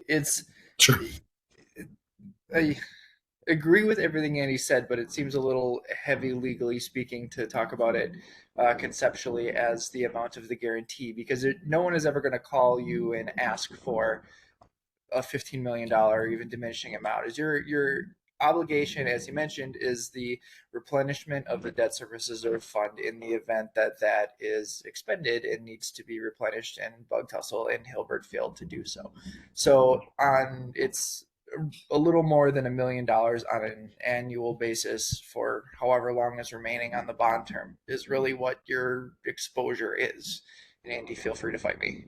it's Sure. I agree with everything Andy said, but it seems a little heavy legally speaking to talk about it conceptually as the amount of the guarantee because no one is ever going to call you and ask for a $15 million or even diminishing amount. Is your obligation, as you mentioned, is the replenishment of the debt service reserve fund in the event that that is expended and needs to be replenished, and Bug Tussle and Hilbert failed to do so. So on it's a little more than $1 million on an annual basis for however long is remaining on the bond term is really what your exposure is. And Andy, feel free to fight me.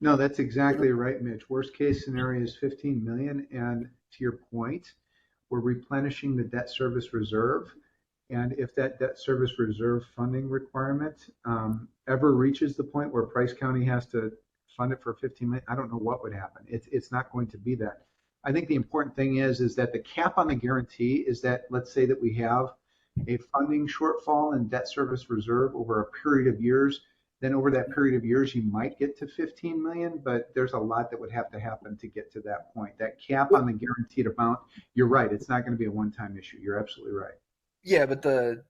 No, that's exactly right, Mitch. Worst case scenario is 15 million. And to your point, we're replenishing the debt service reserve. And if that debt service reserve funding requirement ever reaches the point where Price County has to fund it for 15 million, I don't know what would happen. It's not going to be that. I think the important thing is that the cap on the guarantee is that, let's say that we have a funding shortfall in debt service reserve over a period of years. Then over that period of years, you might get to 15 million, but there's a lot that would have to happen to get to that point. That cap on the guaranteed amount, you're right. It's not going to be a one-time issue. You're absolutely right. Yeah, but the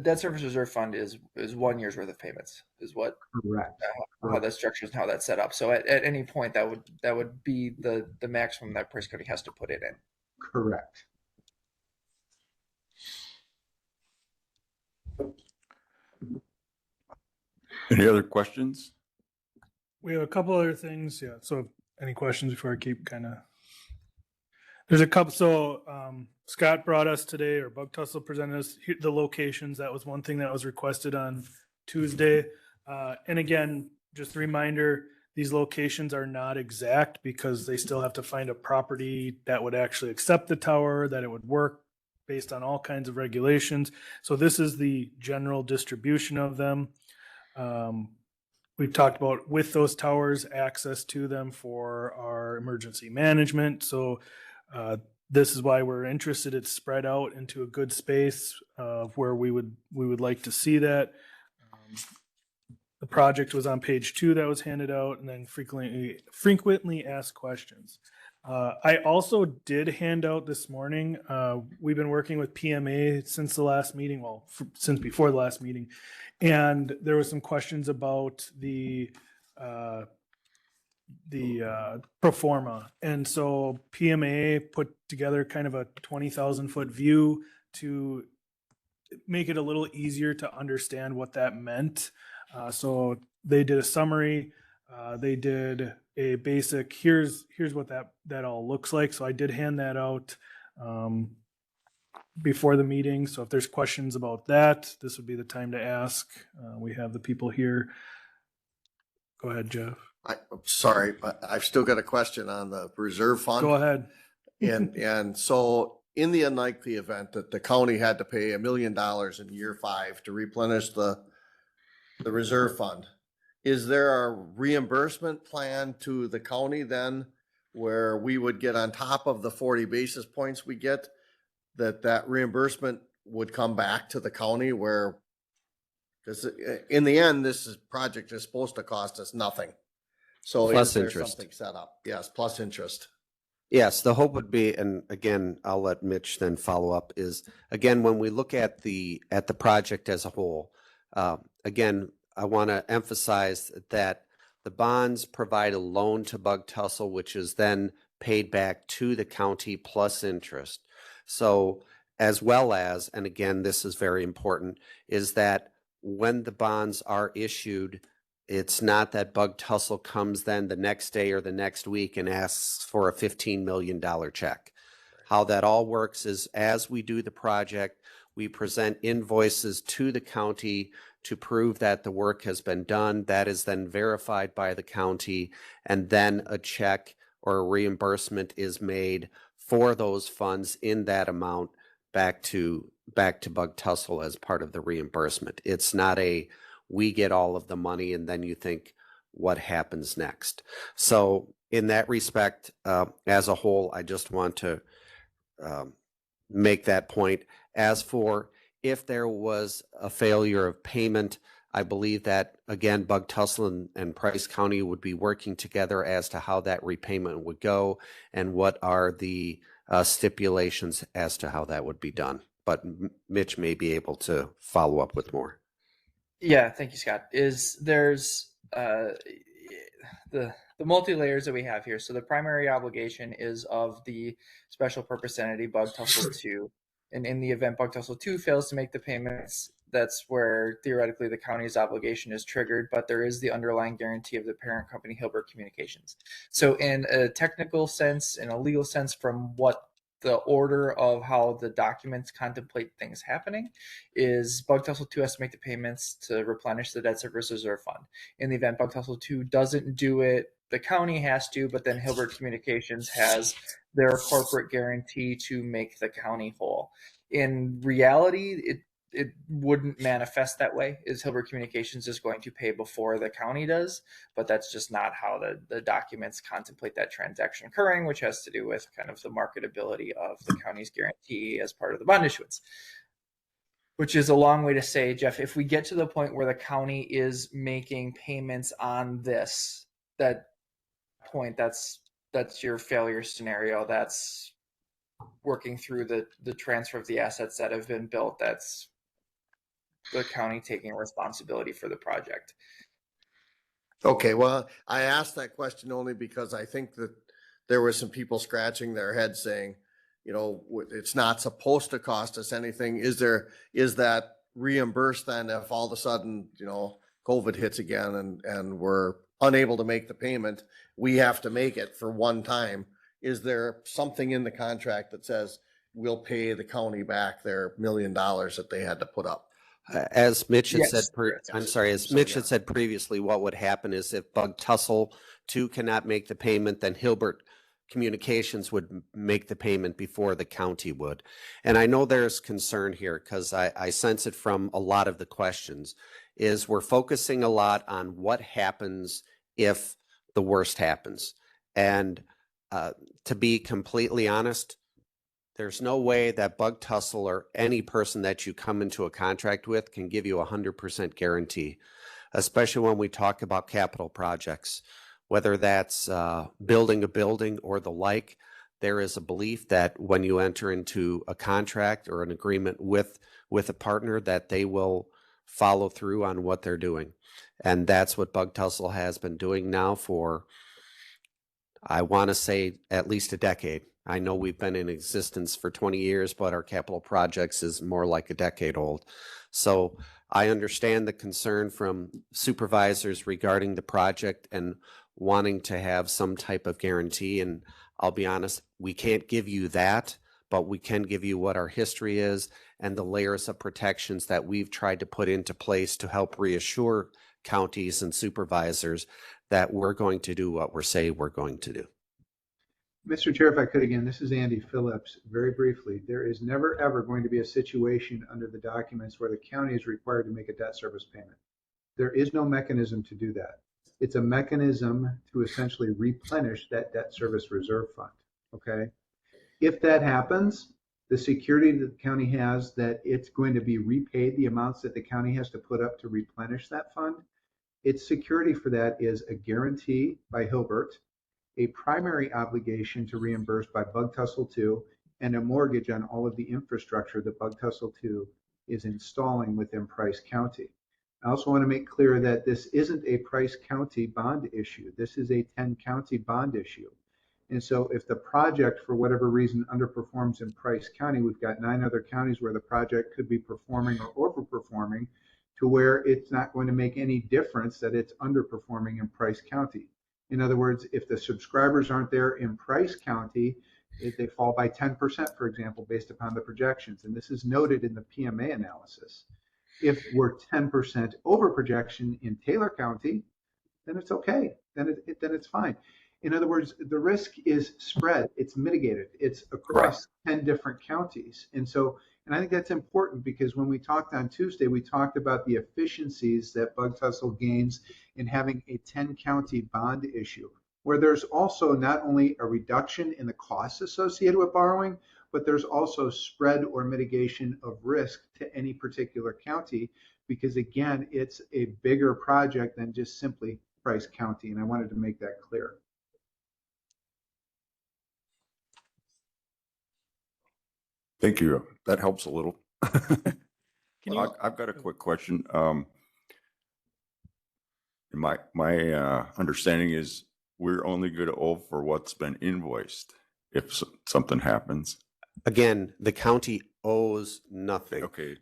debt service reserve fund is 1 year's worth of payments is what Correct. how that's structured and how that's set up. So at any point that would be the maximum that Price County has to put it in. Correct. Any other questions? We have a couple other things. Yeah. So any questions before I keep kind of, there's a couple. So Scott brought us today, or Bug Tussle presented us the locations. That was one thing that was requested on Tuesday. And again, just a reminder, these locations are not exact because they still have to find a property that would actually accept the tower, that it would work based on all kinds of regulations. So this is the general distribution of them. We've talked about with those towers, access to them for our emergency management. So this is why we're interested. It's spread out into a good space where we would like to see that. The project was on page 2 that was handed out, and then frequently asked questions. I also did hand out this morning. We've been working with PMA since the last meeting, since before the last meeting, and there were some questions about the pro forma. And so PMA put together kind of a 20,000 foot view to make it a little easier to understand what that meant. So they did a summary. They did a basic, here's what that all looks like. So I did hand that out before the meeting. So if there's questions about that, this would be the time to ask. We have the people here. Go ahead, Jeff. I'm sorry, but I've still got a question on the reserve fund. Go ahead. And so in the unlikely event that the county had to pay $1 million in year 5 to replenish the reserve fund, is there a reimbursement plan to the county then where we would get on top of the 40 basis points we get, that reimbursement would come back to the county where, because in the end, project is supposed to cost us nothing. So Plus is there interest. something set up? Yes, plus interest. Yes, the hope would be, and again, I'll let Mitch then follow up, is again, when we look at the project as a whole, again, I want to emphasize that the bonds provide a loan to Bug Tussle, which is then paid back to the county plus interest. So as well as, and again, this is very important, is that when the bonds are issued, it's not that Bug Tussle comes then the next day or the next week and asks for a $15 million check. How that all works is as we do the project, we present invoices to the county to prove that the work has been done. That is then verified by the county, and then a check or a reimbursement is made for those funds in that amount back to Bug Tussle as part of the reimbursement. It's not we get all of the money and then you think what happens next. So in that respect, as a whole, I just want to make that point. As for if there was a failure of payment, I believe that, again, Bug Tussle and Price County would be working together as to how that repayment would go and what are the stipulations as to how that would be done. But Mitch may be able to follow up with more. Yeah, thank you, Scott. There's the multi layers that we have here. So the primary obligation is of the special purpose entity Bug Tussle 2, and in the event Bug Tussle 2 fails to make the payments, that's where theoretically the county's obligation is triggered. But there is the underlying guarantee of the parent company, Hilbert Communications. So in a technical sense, in a legal sense, from what the order of how the documents contemplate things happening is Bug Tussle 2 has to make the payments to replenish the debt service reserve fund. In the event Bug Tussle 2 doesn't do it, the county has to, but then Hilbert Communications has their corporate guarantee to make the county whole. In reality, it wouldn't manifest that way. Is Hilbert Communications is going to pay before the county does, but that's just not how the documents contemplate that transaction occurring, which has to do with kind of the marketability of the county's guarantee as part of the bond issuance. Which is a long way to say, Jeff, if we get to the point where the county is making payments on this, that point, that's your failure scenario. That's working through the transfer of the assets that have been built. That's the county taking responsibility for the project. Okay, well, I asked that question only because I think that there were some people scratching their heads saying, you know, it's not supposed to cost us anything. Is that reimbursed then if all of a sudden, you know, COVID hits again and we're unable to make the payment, we have to make it for one time? Is there something in the contract that says we'll pay the county back their $1 million that they had to put up? As Mitch had said, Yes. I'm sorry, as So, Mitch yeah. had said previously, what would happen is if Bug Tussle 2 cannot make the payment, then Hilbert Communications would make the payment before the county would. And I know there's concern here because I sense it from a lot of the questions, is we're focusing a lot on what happens if the worst happens. And to be completely honest, there's no way that Bug Tussle or any person that you come into a contract with can give you a 100% guarantee, especially when we talk about capital projects, whether that's building a building or the like. There is a belief that when you enter into a contract or an agreement with a partner, that they will follow through on what they're doing. And that's what Bug Tussle has been doing now for, I want to say, at least a decade. I know we've been in existence for 20 years, but our capital projects is more like a decade old. So I understand the concern from supervisors regarding the project and wanting to have some type of guarantee. And I'll be honest, we can't give you that, but we can give you what our history is and the layers of protections that we've tried to put into place to help reassure counties and supervisors that we're going to do what we say we're going to do. Mr. Chair, if I could again, this is Andy Phillips. Very briefly, there is never ever going to be a situation under the documents where the county is required to make a debt service payment. There is no mechanism to do that. It's a mechanism to essentially replenish that debt service reserve fund. Okay. If that happens, the security that the county has that it's going to be repaid the amounts that the county has to put up to replenish that fund, its security for that is a guarantee by Hilbert, a primary obligation to reimburse by Bug Tussle 2, and a mortgage on all of the infrastructure that Bug Tussle 2 is installing within Price County. I also want to make clear that this isn't a Price County bond issue. This is a 10-county bond issue. And so if the project, for whatever reason, underperforms in Price County, we've got 9 other counties where the project could be performing or overperforming to where it's not going to make any difference that it's underperforming in Price County. In other words, if the subscribers aren't there in Price County, if they fall by 10%, for example, based upon the projections, and this is noted in the PMA analysis. If we're 10% over projection in Taylor County, then it's okay. Then it's fine. In other words, the risk is spread. It's mitigated. It's across 10 different counties. And I think that's important because when we talked on Tuesday, we talked about the efficiencies that Bug Tussle gains in having a 10-county bond issue, where there's also not only a reduction in the costs associated with borrowing, but there's also spread or mitigation of risk to any particular county because again, it's a bigger project than just simply Price County, and I wanted to make that clear. Thank you. That helps a little. Can you, I've got a quick question. My understanding is we're only going to owe for what's been invoiced if something happens. Again, the county owes nothing. Okay.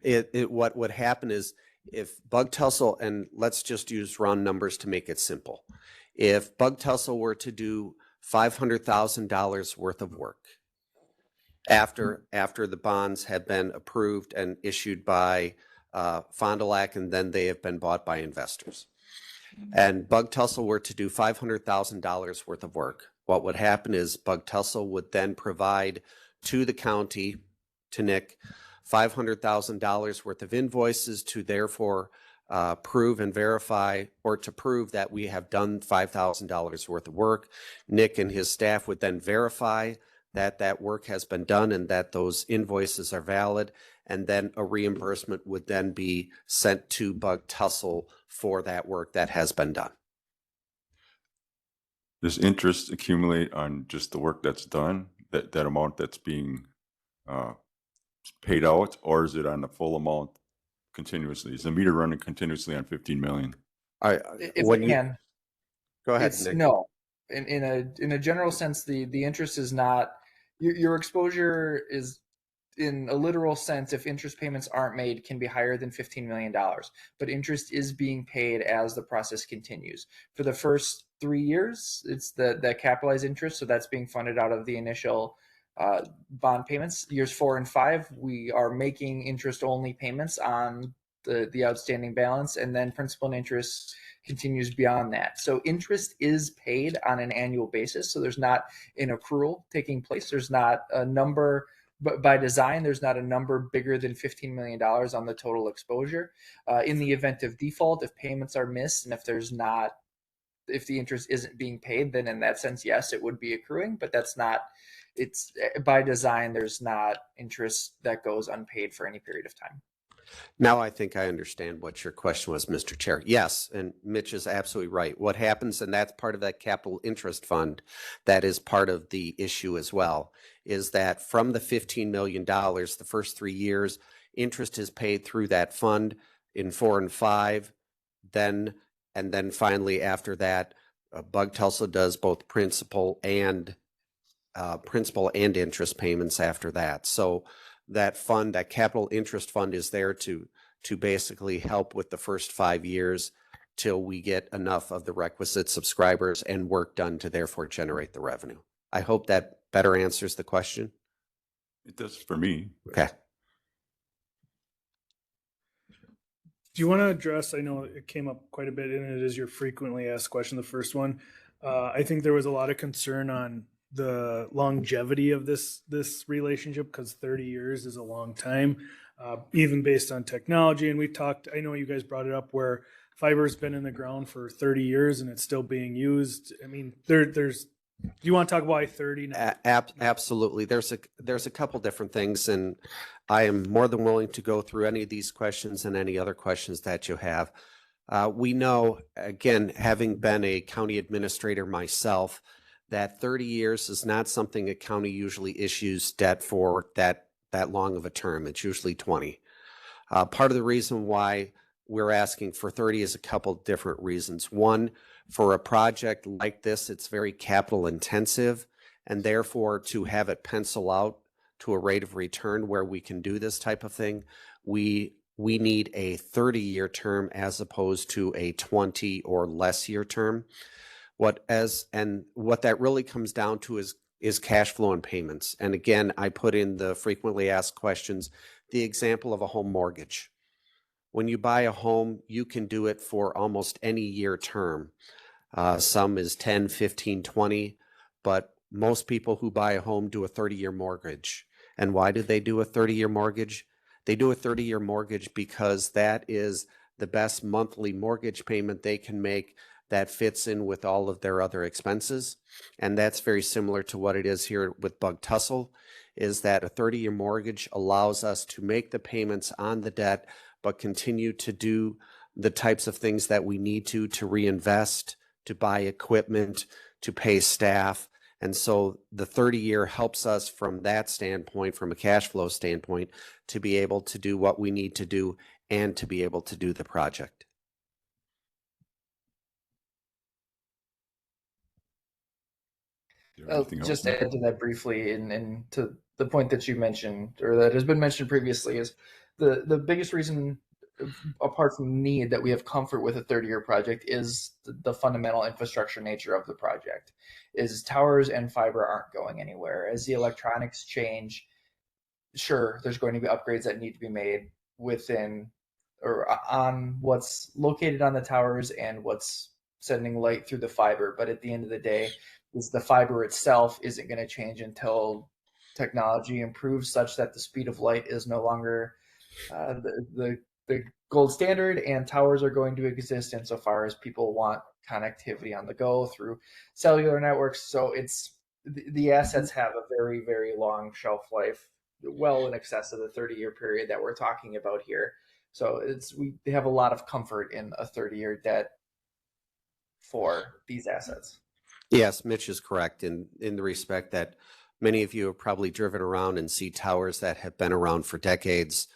What would happen is if Bug Tussle, and let's just use round numbers to make it simple. If Bug Tussle were to do $500,000 worth of work after the bonds have been approved and issued by Fond du Lac, and then they have been bought by investors, and Bug Tussle were to do $500,000 worth of work, what would happen is Bug Tussle would then provide to the county, to Nick, $500,000 worth of invoices to therefore prove and verify, or to prove that we have done $5,000 worth of work. Nick and his staff would then verify that that work has been done and that those invoices are valid, and then a reimbursement would then be sent to Bug Tussle for that work that has been done. Does interest accumulate on just the work that's done, that amount that's being paid out, or is it on the full amount continuously? Is the meter running continuously on 15 million? If When I you- can, Go ahead, it's Nick. no. In a general sense, the interest is not your exposure is, in a literal sense, if interest payments aren't made, can be higher than $15 million. But interest is being paid as the process continues. For the first 3 years, it's the capitalized interest, so that's being funded out of the initial bond payments. Years 4 and 5, we are making interest-only payments on the outstanding balance, and then principal and interest continues beyond that. So interest is paid on an annual basis. So there's not an accrual taking place. There's not a number. But by design, there's not a number bigger than $15 million on the total exposure. In the event of default, if payments are missed and if the interest isn't being paid, then in that sense, yes, it would be accruing, but that's not, it's by design, there's not interest that goes unpaid for any period of time. Now I think I understand what your question was, Mr. Chair. Yes, and Mitch is absolutely right. What happens, and that's part of that capital interest fund, that is part of the issue as well, is that from the $15 million, the first 3 years, interest is paid through that fund in 4 and 5. And then finally after that, Bug Tussle does both principal and interest payments after that. So that fund, that capital interest fund, is there to basically help with the first 5 years till we get enough of the requisite subscribers and work done to therefore generate the revenue. I hope that better answers the question. It does for me. Okay. do you want to address, I know it came up quite a bit and it is your frequently asked question, the first one. I think there was a lot of concern on the longevity of this relationship, because 30 years is a long time, even based on technology. And we talked, I know you guys brought it up, where fiber's been in the ground for 30 years and it's still being used. I mean, there's, do you want to talk about why 30 now? Absolutely. There's a couple different things, and I am more than willing to go through any of these questions and any other questions that you have. We know, again, having been a county administrator myself, that 30 years is not something a county usually issues debt for that long of a term. It's usually 20. Part of the reason why we're asking for 30 is a couple different reasons. One, for a project like this, it's very capital intensive, and therefore to have it pencil out to a rate of return where we can do this type of thing, we need a 30-year term as opposed to a 20 or less year term. What that really comes down to is cash flow and payments. And again, I put in the frequently asked questions, the example of a home mortgage. When you buy a home, you can do it for almost any year term. Some is 10, 15, 20, but most people who buy a home do a 30-year mortgage. And why do they do a 30-year mortgage? They do a 30-year mortgage because that is the best monthly mortgage payment they can make that fits in with all of their other expenses. And that's very similar to what it is here with Bug Tussle, is that a 30-year mortgage allows us to make the payments on the debt, but continue to do the types of things that we need to reinvest, to buy equipment, to pay staff. And so the 30-year helps us from that standpoint, from a cash flow standpoint, to be able to do what we need to do and to be able to do the project. Do you have anything else, Just Nick? add to that briefly, and to the point that you mentioned, or that has been mentioned previously, is the biggest reason, apart from need, that we have comfort with a 30-year project is the fundamental infrastructure nature of the project. Is towers and fiber aren't going anywhere. As the electronics change, sure, there's going to be upgrades that need to be made within or on what's located on the towers and what's sending light through the fiber. But at the end of the day, is the fiber itself isn't going to change until technology improves such that the speed of light is no longer the gold standard, and towers are going to exist insofar as people want connectivity on the go through cellular networks. So it's the assets have a very, very long shelf life, well in excess of the 30-year period that we're talking about here. So we have a lot of comfort in a 30-year debt for these assets. Yes, Mitch is correct in the respect that many of you have probably driven around and see towers that have been around for decades.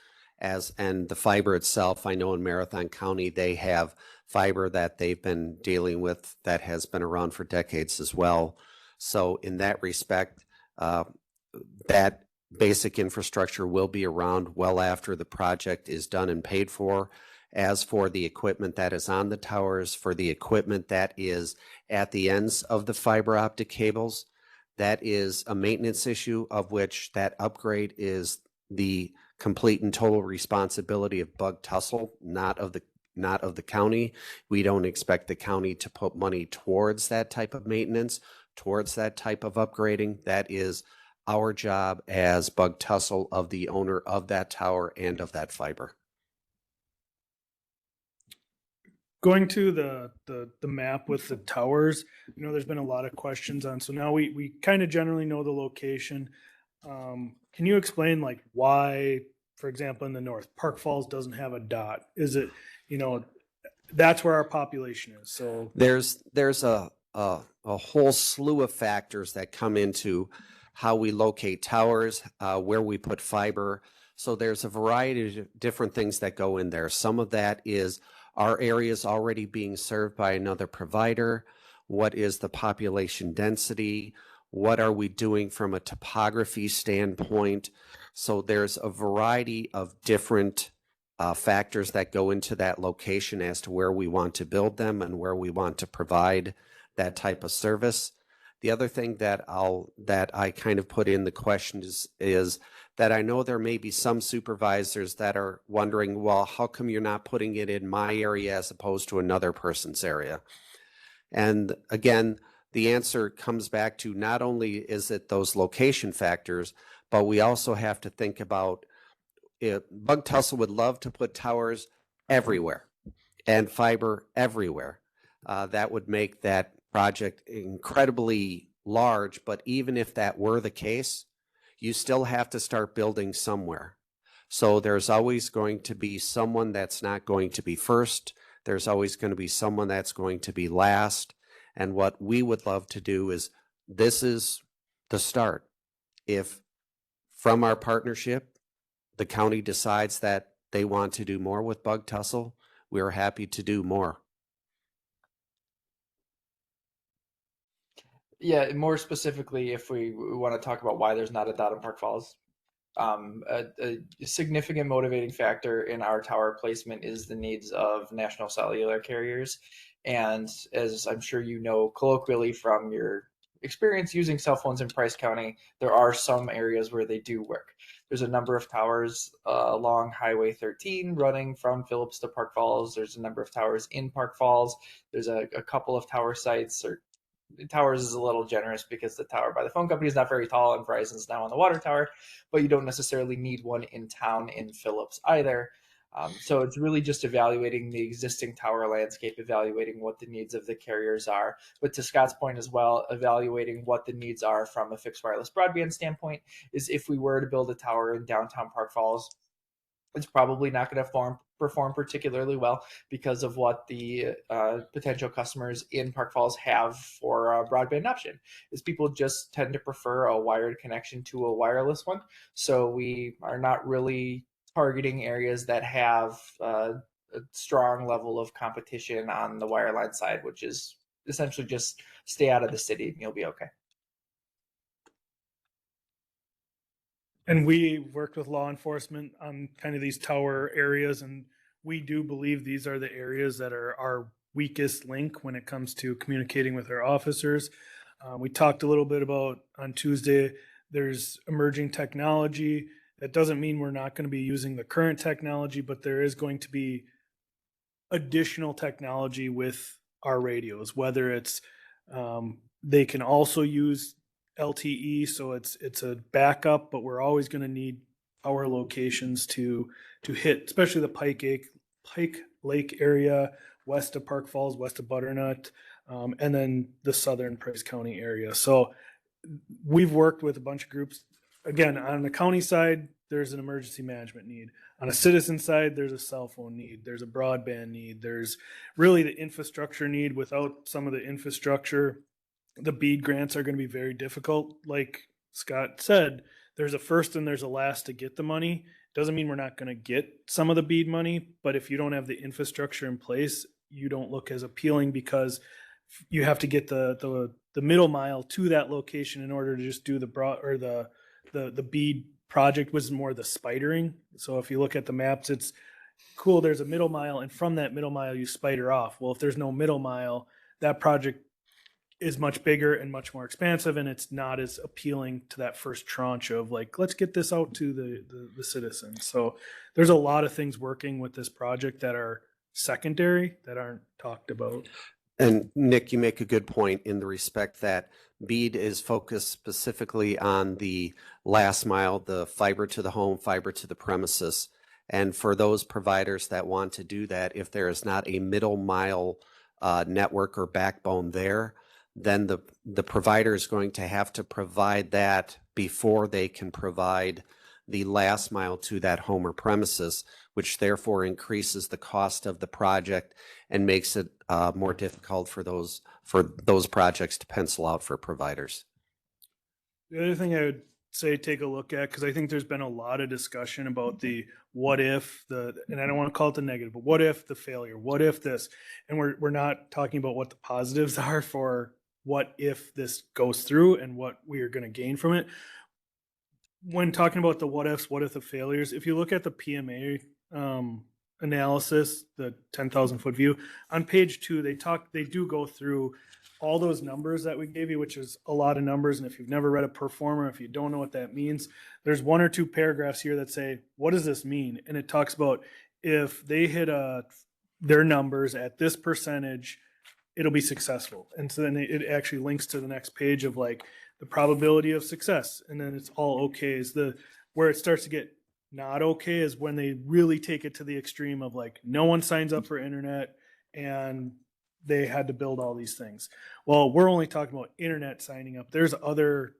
And the fiber itself, I know in Marathon County, they have fiber that they've been dealing with that has been around for decades as well. So in that respect, that basic infrastructure will be around well after the project is done and paid for. As for the equipment that is on the towers, for the equipment that is at the ends of the fiber optic cables, that is a maintenance issue, of which that upgrade is the complete and total responsibility of Bug Tussle, not of the county. We don't expect the county to put money towards that type of maintenance, towards that type of upgrading. That is our job as Bug Tussle, of the owner of that tower and of that fiber. Going to the map with the towers, there's been a lot of questions on. So now we kind of generally know the location. Can you explain like why, for example, in the north, Park Falls doesn't have a dot? Is it, that's where our population is. So there's a whole slew of factors that come into how we locate towers, where we put fiber. So there's a variety of different things that go in there. Some of that is our areas already being served by another provider. What is the population density? What are we doing from a topography standpoint? So there's a variety of different factors that go into that location as to where we want to build them and where we want to provide that type of service. The other thing that I kind of put in the question is that I know there may be some supervisors that are wondering, well, how come you're not putting it in my area as opposed to another person's area? And again, the answer comes back to not only is it those location factors, but we also have to think about Bug Tussle would love to put towers everywhere and fiber everywhere. That would make that project incredibly large, but even if that were the case, you still have to start building somewhere. So there's always going to be someone that's not going to be first. There's always going to be someone that's going to be last. And what we would love to do is, this is the start. If from our partnership, the county decides that they want to do more with Bug Tussle, we're happy to do more. Yeah, more specifically, if we want to talk about why there's not a dot in Park Falls, a significant motivating factor in our tower placement is the needs of national cellular carriers. And as I'm sure you know, colloquially from your experience using cell phones in Price County, there are some areas where they do work. There's a number of towers along Highway 13 running from Phillips to Park Falls. There's a number of towers in Park Falls. There's a couple of tower sites, or towers is a little generous because the tower by the phone company is not very tall and Verizon's now on the water tower, but you don't necessarily need one in town in Phillips either. So it's really just evaluating the existing tower landscape, evaluating what the needs of the carriers are. But to Scott's point as well, evaluating what the needs are from a fixed wireless broadband standpoint is if we were to build a tower in downtown Park Falls, it's probably not going to perform particularly well because of what the potential customers in Park Falls have for a broadband option. Is people just tend to prefer a wired connection to a wireless one. So we are not really targeting areas that have a strong level of competition on the wireline side, which is essentially just stay out of the city and you'll be okay. And we worked with law enforcement on kind of these tower areas, and we do believe these are the areas that are our weakest link when it comes to communicating with our officers. We talked a little bit about on Tuesday, there's emerging technology. That doesn't mean we're not going to be using the current technology, but there is going to be additional technology with our radios, whether it's they can also use LTE, so it's a backup, but we're always going to need power locations to hit, especially the Pike Lake area, west of Park Falls, west of Butternut, and then the southern Price County area. So we've worked with a bunch of groups. Again, on the county side, there's an emergency management need. On a citizen side, there's a cell phone need. There's a broadband need. There's really the infrastructure need. Without some of the infrastructure, the BEAD grants are going to be very difficult. Like Scott said, there's a first and there's a last to get the money. Doesn't mean we're not going to get some of the BEAD money, but if you don't have the infrastructure in place, you don't look as appealing because you have to get the middle mile to that location in order to just do the BEAD project was more the spidering. So if you look at the maps, it's cool. There's a middle mile, and from that middle mile, you spider off. Well, if there's no middle mile, that project is much bigger and much more expansive, and it's not as appealing to that first tranche of like, let's get this out to the citizens. So there's a lot of things working with this project that are secondary that aren't talked about. And Nick, you make a good point in the respect that BEAD is focused specifically on the last mile, the fiber to the home, fiber to the premises. And for those providers that want to do that, if there is not a middle mile network or backbone there, then the provider is going to have to provide that before they can provide the last mile to that home or premises, which therefore increases the cost of the project and makes it more difficult for those projects to pencil out for providers. The other thing I would say take a look at, because I think there's been a lot of discussion about the what if, and I don't want to call it the negative, but what if the failure, what if this, and we're not talking about what the positives are for what if this goes through and what we are going to gain from it. When talking about the what ifs, what if the failures, if you look at the PMA analysis, the 10,000 foot view on page 2, they do go through all those numbers that we gave you, which is a lot of numbers. And if you've never read a performer, if you don't know what that means, there's 1 or 2 paragraphs here that say, what does this mean? And it talks about if they hit their numbers at this percentage, it'll be successful. And so then it actually links to the next page of like the probability of success. And then it's all okay. Is where it starts to get not okay is when they really take it to the extreme of like, no one signs up for internet and they had to build all these things. Well, we're only talking about internet signing up. There's other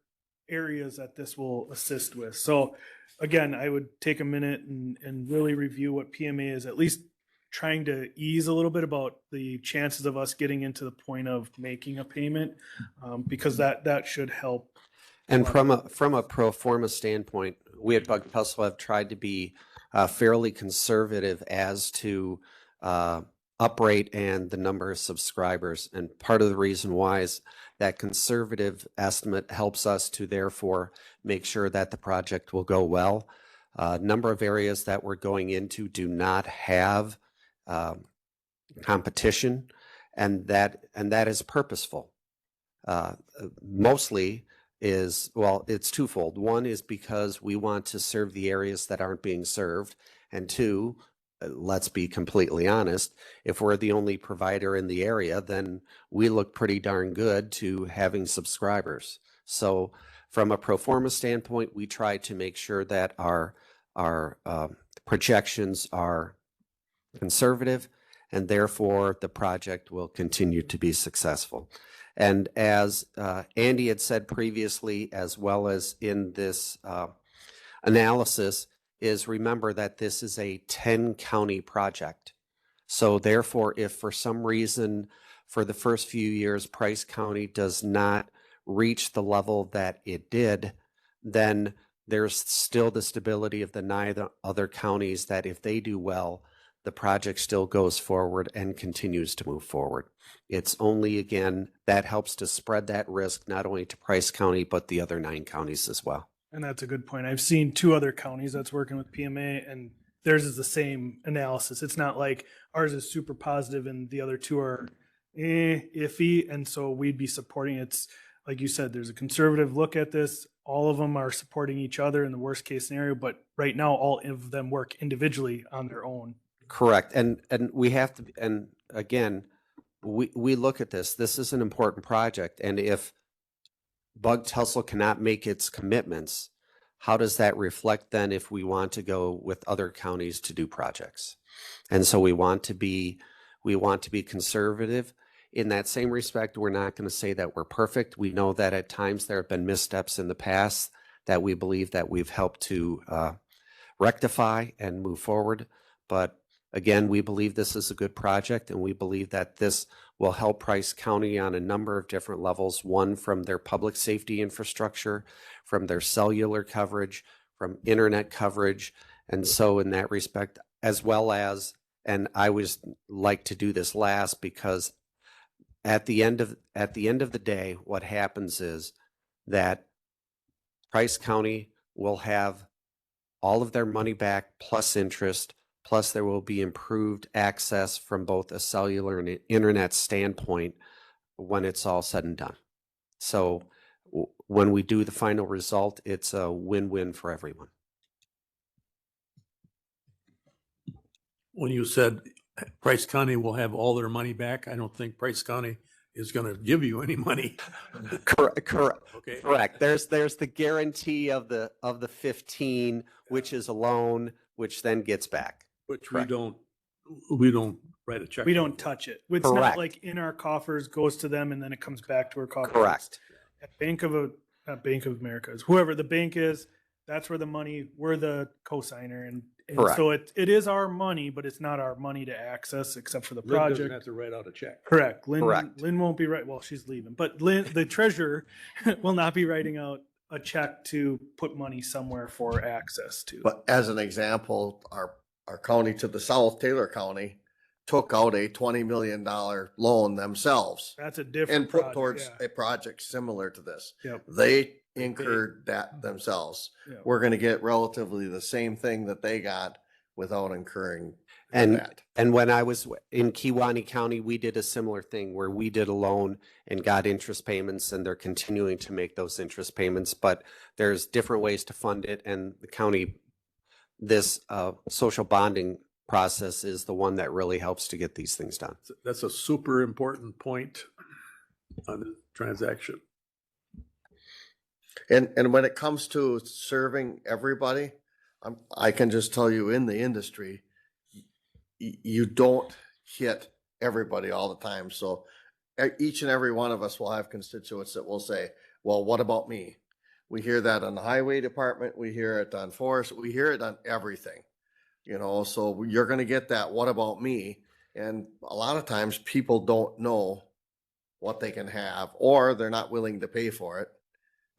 areas that this will assist with. So again, I would take a minute and really review what PMA is, at least trying to ease a little bit about the chances of us getting into the point of making a payment, because that should help. And from a pro forma standpoint, we at Bug Tussle have tried to be fairly conservative as to uprate and the number of subscribers. And part of the reason why is that conservative estimate helps us to therefore make sure that the project will go well. A number of areas that we're going into do not have competition, and that is purposeful. Mostly is, well, it's twofold. One is because we want to serve the areas that aren't being served, and 2, let's be completely honest, if we're the only provider in the area, then we look pretty darn good to having subscribers. So from a pro forma standpoint, we try to make sure that our projections are conservative, and therefore the project will continue to be successful. And as Andy had said previously, as well as in this analysis, is remember that this is a 10 county project. So therefore, if for some reason for the first few years, Price County does not reach the level that it did, then there's still the stability of the 9 other counties that if they do well, the project still goes forward and continues to move forward. It's only, again, that helps to spread that risk not only to Price County, but the other 9 counties as well. And that's a good point. I've seen 2 other counties that's working with PMA, and theirs is the same analysis. It's not like ours is super positive and the other 2 are iffy. And so we'd be supporting. It's like you said, there's a conservative look at this. All of them are supporting each other in the worst case scenario, but right now all of them work individually on their own. Correct. And we have to, and again, we look at this. This is an important project. And if Bug Tussle cannot make its commitments, how does that reflect then if we want to go with other counties to do projects? And so we want to be conservative. In that same respect, we're not going to say that we're perfect. We know that at times there have been missteps in the past that we believe that we've helped to rectify and move forward. But again, we believe this is a good project, and we believe that this will help Price County on a number of different levels. One, from their public safety infrastructure, from their cellular coverage, from internet coverage. And so in that respect, as well as, and I always like to do this last, because at the end of the day, what happens is that Price County will have all of their money back plus interest, plus there will be improved access from both a cellular and an internet standpoint when it's all said and done. So when we do the final result, it's a win-win for everyone. When you said Price County will have all their money back, I don't think Price County is going to give you any money. Correct. Okay. Correct. There's the guarantee of the 15, which is a loan, which then gets back. Which Correct. we don't write a check. We don't touch it. It's Correct. not like in our coffers, goes to them, and then it comes back to our coffers. Correct. At Bank of America is whoever the bank is. That's where the money. We're the cosigner, and Correct. so it is our money, but it's not our money to access except for the Lynn doesn't project. have to write out a check. Correct. Lynn Correct. won't be right. Well, she's leaving, but Lynn, the treasurer, will not be writing out a check to put money somewhere for access to. But as an example, our county to the south, Taylor County, took out a $20 million loan themselves That's a different and put project, towards yeah. a project similar to this. Yep. They incurred that themselves. Yep. We're going to get relatively the same thing that they got without incurring And that. and when I was in Kewaunee County, we did a similar thing where we did a loan and got interest payments, and they're continuing to make those interest payments. But there's different ways to fund it, and the county, this social bonding process is the one that really helps to get these things done. That's a super important point on the transaction. And when it comes to serving everybody, I can just tell you in the industry, you don't hit everybody all the time. So each and every one of us will have constituents that will say, well, what about me? We hear that on the highway department. We hear it on forest. We hear it on everything, so you're going to get that. What about me? And a lot of times people don't know what they can have, or they're not willing to pay for it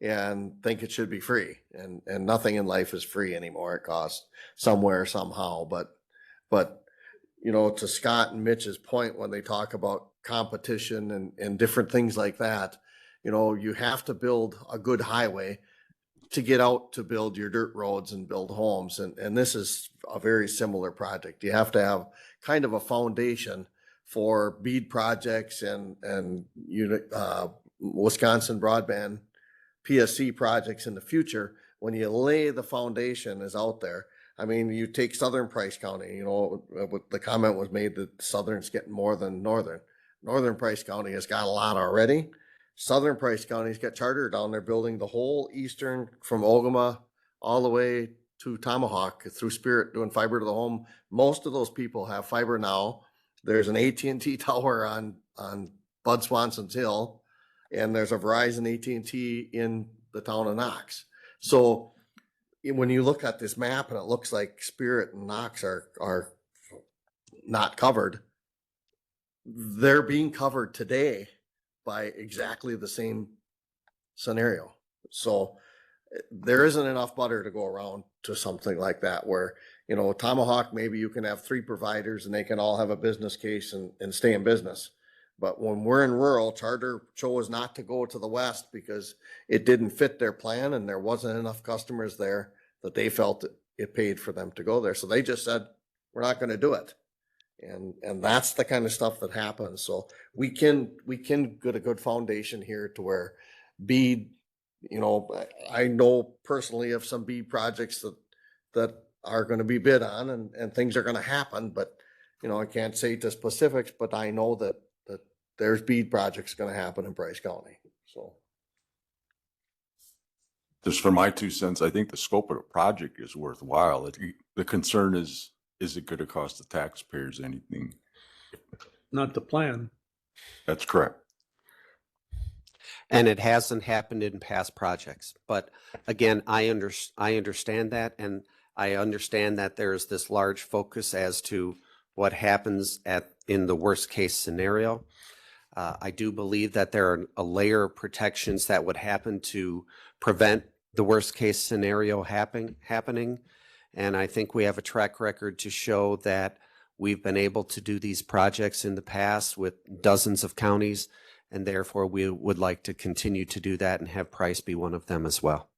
and think it should be free. And nothing in life is free anymore. It costs somewhere, somehow. But to Scott and Mitch's point, when they talk about competition and different things like that, you have to build a good highway to get out to build your dirt roads and build homes. And this is a very similar project. You have to have kind of a foundation for BEAD projects and Wisconsin broadband PSC projects in the future. When you lay the foundation is out there. I mean, you take Southern Price County, the comment was made that Southern's getting more than Northern. Northern Price County has got a lot already. Southern Price County's got charter down there building the whole eastern from Ogama all the way to Tomahawk through Spirit, doing fiber to the home. Most of those people have fiber now. There's an AT&T tower on Bud Swanson's Hill, and there's a Verizon AT&T in the town of Knox. So when you look at this map and it looks like Spirit and Knox are not covered, they're being covered today by exactly the same scenario. So there isn't enough butter to go around to something like that where, you know, Tomahawk, maybe you can have 3 providers and they can all have a business case and stay in business. But when we're in rural, Charter chose not to go to the west because it didn't fit their plan and there wasn't enough customers there that they felt it paid for them to go there. So they just said, we're not going to do it. And that's the kind of stuff that happens. So we can get a good foundation here to where BEAD, you know, I know personally of some BEAD projects that are going to be bid on and things are going to happen, but you know, I can't say to specifics, but I know that there's BEAD projects going to happen in Bryce County. So Just for my 2 cents, I think the scope of the project is worthwhile. The concern is it going to cost the taxpayers anything? Not the plan. That's correct. And it hasn't happened in past projects. But again, I understand that, and I understand that there's this large focus as to what happens in the worst case scenario. I do believe that there are a layer of protections that would happen to prevent the worst case scenario happening. And I think we have a track record to show that we've been able to do these projects in the past with dozens of counties, and therefore we would like to continue to do that and have Price be one of them as well.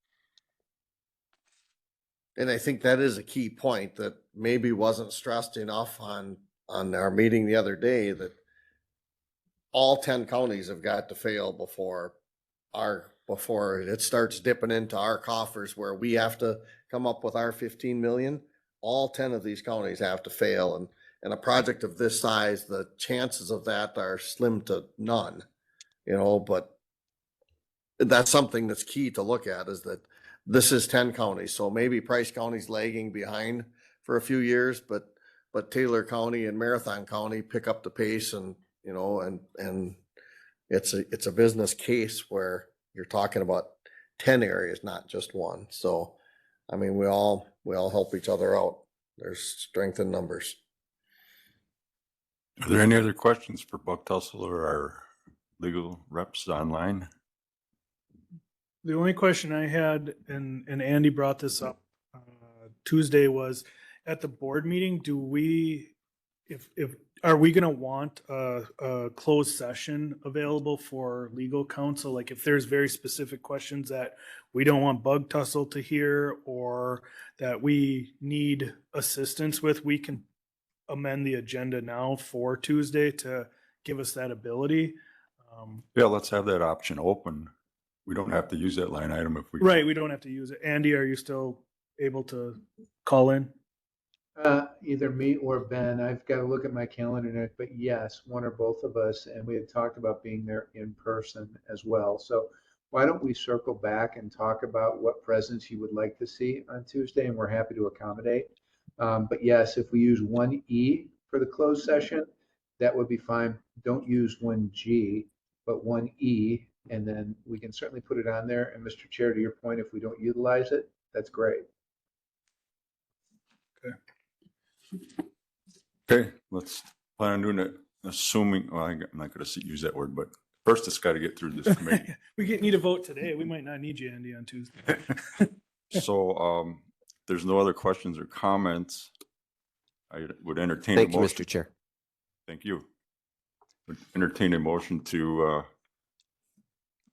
and I think that is a key point that maybe wasn't stressed enough on our meeting the other day, that all 10 counties have got to fail before it starts dipping into our coffers where we have to come up with our 15 million. All 10 of these counties have to fail, and a project of this size, the chances of that are slim to none, you know, but that's something that's key to look at, is that this is 10 counties. So maybe Price County's lagging behind for a few years, but Taylor County and Marathon County pick up the pace, and, you know, and it's a business case where you're talking about 10 areas, not just one. So, I mean, we all help each other out. There's strength in numbers. Are there any other questions for Buck Tussle or our legal reps online? The only question I had, and Andy brought this up Tuesday, was at the board meeting, are we going to want a closed session available for legal counsel? Like if there's very specific questions that we don't want Bug Tussle to hear or that we need assistance with, we can amend the agenda now for Tuesday to give us that ability. Yeah, let's have that option open. We don't have to use that line item if we. Right, we don't have to use it. Andy, are you still able to call in? Either me or Ben. I've got to look at my calendar now, but yes, one or both of us, and we had talked about being there in person as well. So why don't we circle back and talk about what presents you would like to see on Tuesday, and we're happy to accommodate. But yes, if we use 1E for the closed session, that would be fine. Don't use 1G, but 1E, and then we can certainly put it on there. And Mr. Chair, to your point, if we don't utilize it, that's great. Okay, let's plan on doing it, assuming, well, I'm not going to use that word, but first it's got to get through this committee. We need a vote today. We might not need you, Andy, on Tuesday. So there's no other questions or comments. I would entertain a Thank you, motion. Mr. Chair. Thank you. Would entertain a motion to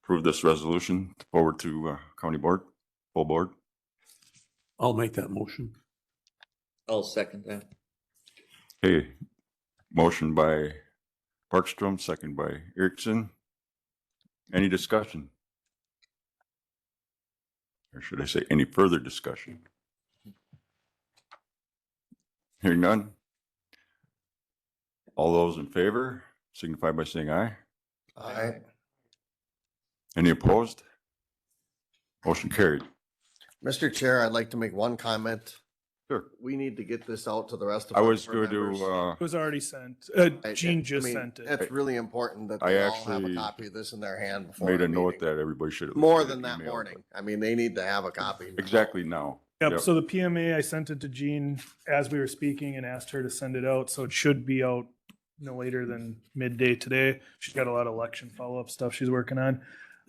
approve this resolution forward to county board, full board. I'll make that motion. I'll second that. Okay, motion by Parkstrom, second by Erickson. Any discussion? Or should I say any further discussion? Hearing none. All those in favor signify by saying aye. Aye. Any opposed? Motion carried. Mr. Chair, I'd like to make one comment. Sure. We need to get this out to the rest of I our was board going members. to, It was already sent. I Gene just mean, sent it. It's really important that I they all have a actually copy of this in their hand before made the a note meeting. that everybody should have. More than that morning. I mean, they need to have a copy. now. Exactly now. Yep, Yep. so the PMA, I sent it to Jean as we were speaking and asked her to send it out, so it should be out no later than midday today. She's got a lot of election follow-up stuff she's working on.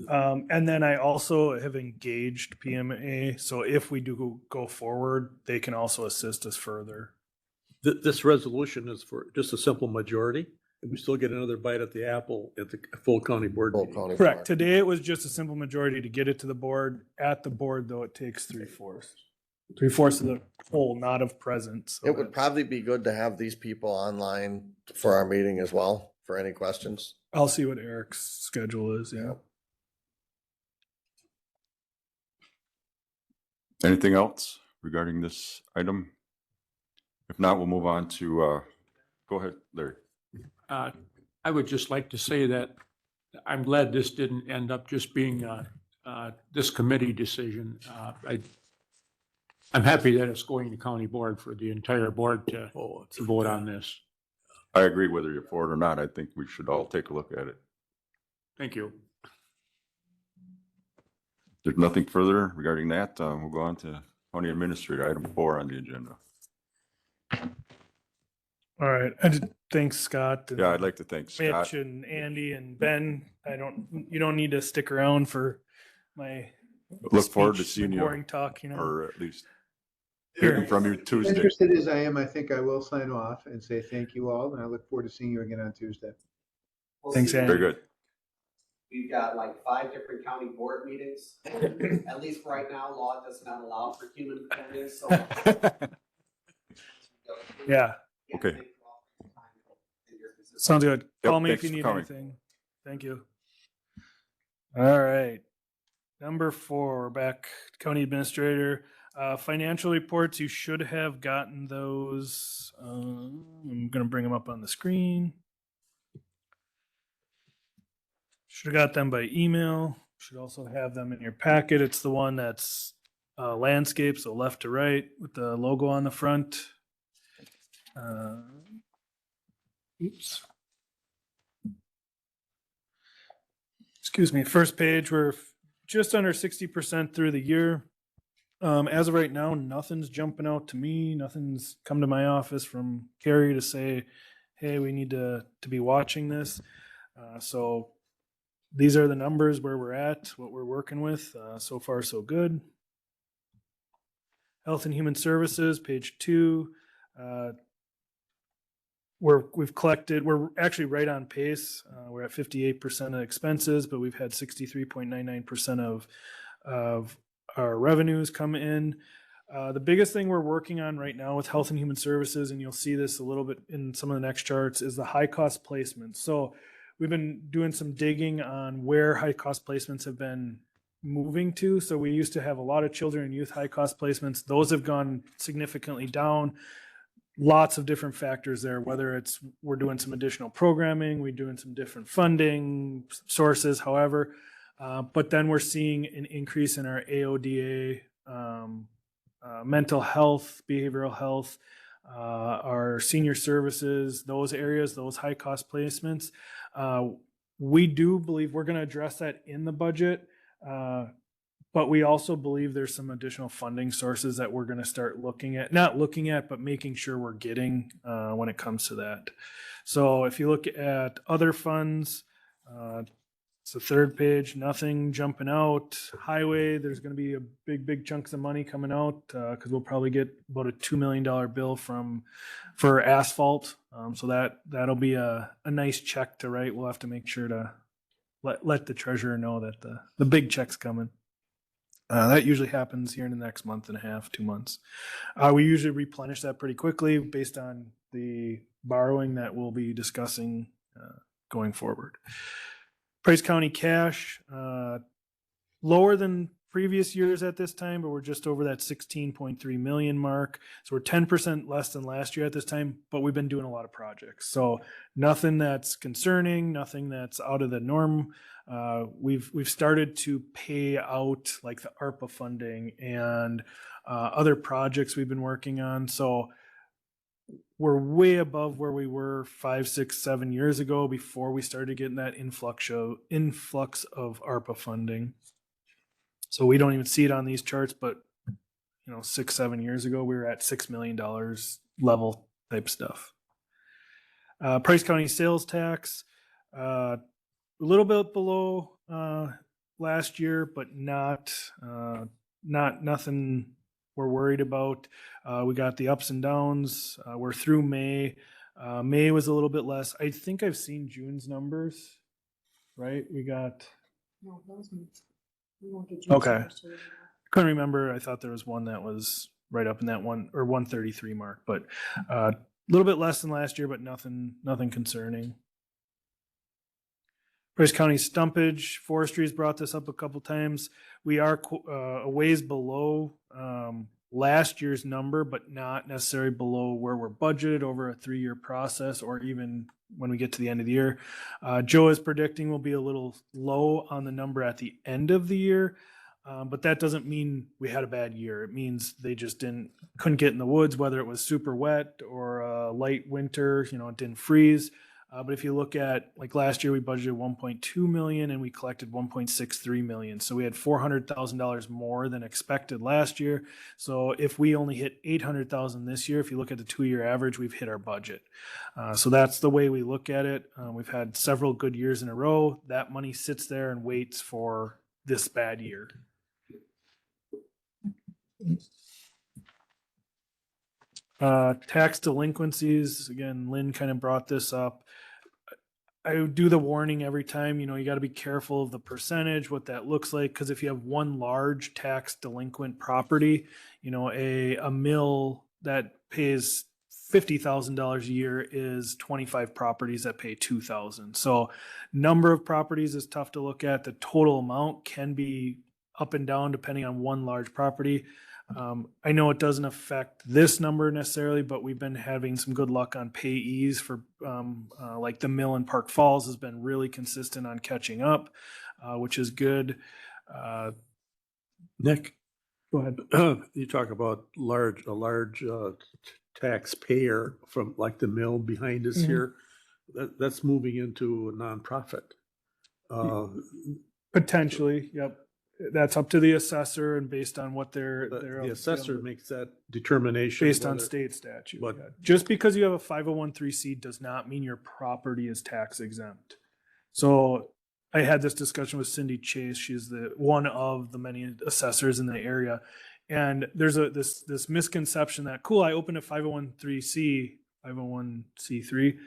And then I also have engaged PMA, so if we do go forward, they can also assist us further. This resolution is for just a simple majority, and we still get another bite at the apple at the full county board Full meeting. county Correct, board. today it was just a simple majority to get it to the board. At the board, though, it takes 3/4. 3/4 of the whole, not of present. So It would that- probably be good to have these people online for our meeting as well, for any questions. I'll see what Eric's schedule is, yeah. Anything else regarding this item? If not, we'll move on to, go ahead, Larry. I would just like to say that I'm glad this didn't end up just being this committee decision. I'm happy that it's going to county board for the entire board to vote on this. I agree whether you're for it or not. I think we should all take a look at it. Thank you. There's nothing further regarding that. We'll go on to county administrator, item 4 on the agenda. All right, thanks, Scott. and Yeah, I'd like to thank Scott. Mitch and Andy and Ben. You don't need to stick around for my Look forward to speech, seeing my you, boring talk, you know. or at least hearing from you Tuesday. Interested as I am, I think I will sign off and say thank you all, and I look forward to seeing you again on Tuesday. Thanks, Andy. Very good. We've got like 5 different county board meetings. At least right now, law does not allow for human attendance, so. Yeah, Okay. sounds good. Yep, Call me if thanks you for need coming. anything. Thank you. All right. Number 4, we're back. County administrator, financial reports. You should have gotten those. I'm going to bring them up on the screen. Should have got them by email. Should also have them in your packet. It's the one that's landscape, so left to right with the logo on the front. Oops. Excuse me. First page, we're just under 60% through the year. As of right now, nothing's jumping out to me. Nothing's come to my office from Carrie to say, hey, we need to be watching this. So these are the numbers where we're at, what we're working with. So far, so good. Health and Human Services, page 2. We've collected, we're actually right on pace. We're at 58% of expenses, but we've had 63.99% of our revenues come in. The biggest thing we're working on right now with Health and Human Services, and you'll see this a little bit in some of the next charts, is the high cost placements. So we've been doing some digging on where high cost placements have been moving to. So we used to have a lot of children and youth high cost placements. Those have gone significantly down. Lots of different factors there, whether it's we're doing some additional programming, we're doing some different funding sources, however. But then we're seeing an increase in our AODA, mental health, behavioral health, our senior services, those areas, those high cost placements. We do believe we're going to address that in the budget. But we also believe there's some additional funding sources that we're going to start looking at, not looking at, but making sure we're getting when it comes to that. So if you look at other funds, it's the third page, nothing jumping out. Highway, there's going to be a big chunks of money coming out because we'll probably get about a $2 million bill for asphalt. So that'll be a nice check to write. We'll have to make sure to let the treasurer know that the big check's coming. That usually happens here in the next month and a half, 2 months. We usually replenish that pretty quickly based on the borrowing that we'll be discussing going forward. Price County cash, lower than previous years at this time, but we're just over that 16.3 million mark. So we're 10% less than last year at this time, but we've been doing a lot of projects. So nothing that's concerning, nothing that's out of the norm. We've started to pay out like the ARPA funding and other projects we've been working on. So we're way above where we were 5, 6, 7 years ago before we started getting that influx of ARPA funding. So we don't even see it on these charts, but 6-7 years ago, we were at $6 million level type stuff. Price County sales tax, a little bit below last year, but not nothing we're worried about. We got the ups and downs. We're through May. May was a little bit less. I think I've seen June's numbers, right? We got, No, those ones. We won't get June's Okay. numbers till later. couldn't remember. I thought there was one that was right up in that 133 mark, but a little bit less than last year, but nothing concerning. Price County stumpage, forestry's brought this up a couple times. We are a ways below last year's number, but not necessarily below where we're budgeted over a 3-year process, or even when we get to the end of the year. Joe is predicting we'll be a little low on the number at the end of the year, but that doesn't mean we had a bad year. It means they just couldn't get in the woods, whether it was super wet or a light winter, it didn't freeze. But if you look at, like, last year, we budgeted 1.2 million and we collected 1.63 million. So we had $400,000 more than expected last year. So if we only hit 800,000 this year, if you look at the 2-year average, we've hit our budget. So that's the way we look at it. We've had several good years in a row. That money sits there and waits for this bad year. Tax delinquencies, again, Lynn kind of brought this up. I do the warning every time, you got to be careful of the percentage, what that looks like, because if you have one large tax delinquent property, a mill that pays $50,000 a year is 25 properties that pay $2,000. So number of properties is tough to look at. The total amount can be up and down depending on one large property. I know it doesn't affect this number necessarily, but we've been having some good luck on payees for like the mill in Park Falls has been really consistent on catching up, which is good. Nick, Go ahead. you talk about a large taxpayer from like the mill behind us Mhm. here. That's moving into a nonprofit. Potentially, yep. That's up to the assessor and based on what they're The assessor makes that determination. based on whether- state statute. but- Yeah. Just because you have a 501(c) does not mean your property is tax exempt. So I had this discussion with Cindy Chase. She's the one of the many assessors in the area. And there's this misconception that, cool, I opened a 501(c)(3),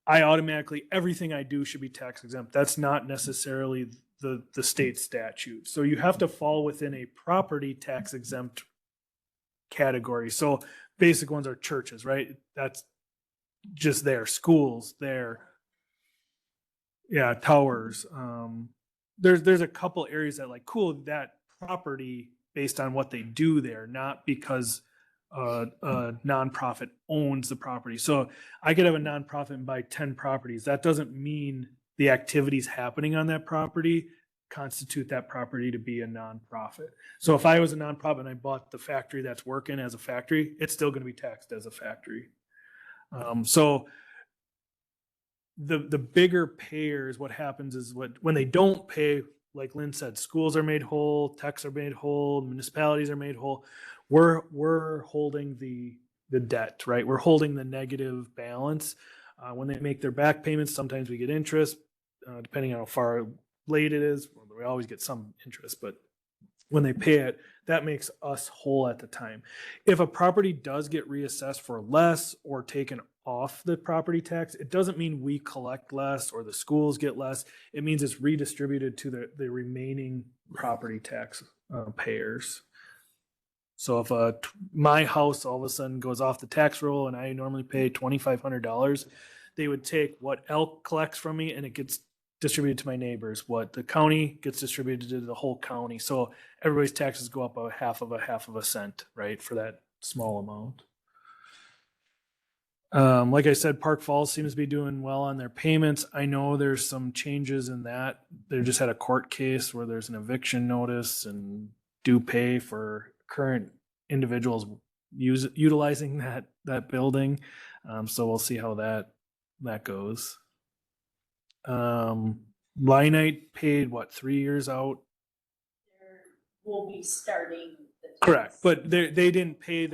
I automatically, everything I do should be tax exempt. That's not necessarily the state statute. So you have to fall within a property tax exempt category. So basic ones are churches, right? That's just there. Schools there. Yeah, towers. There's a couple areas that, like, cool, that property based on what they do there, not because a nonprofit owns the property. So I could have a nonprofit and buy 10 properties. That doesn't mean the activities happening on that property constitute that property to be a nonprofit. So if I was a nonprofit and I bought the factory that's working as a factory, it's still going to be taxed as a factory. So the bigger payers, what happens is when they don't pay, like Lynn said, schools are made whole, techs are made whole, municipalities are made whole. We're holding the debt, right? We're holding the negative balance. When they make their back payments, sometimes we get interest, depending on how far late it is. We always get some interest, but when they pay it, that makes us whole at the time. If a property does get reassessed for less or taken off the property tax, it doesn't mean we collect less or the schools get less. It means it's redistributed to the remaining property tax payers. So if my house all of a sudden goes off the tax roll and I normally pay $2,500, they would take what Elk collects from me and it gets distributed to my neighbors. What the county gets distributed to the whole county. So everybody's taxes go up a half of a cent, right, for that small amount. Like I said, Park Falls seems to be doing well on their payments. I know there's some changes in that. They just had a court case where there's an eviction notice and due pay for current individuals utilizing that building. So we'll see how that goes. Lineite paid 3 years out? will be starting. Correct, but they didn't pay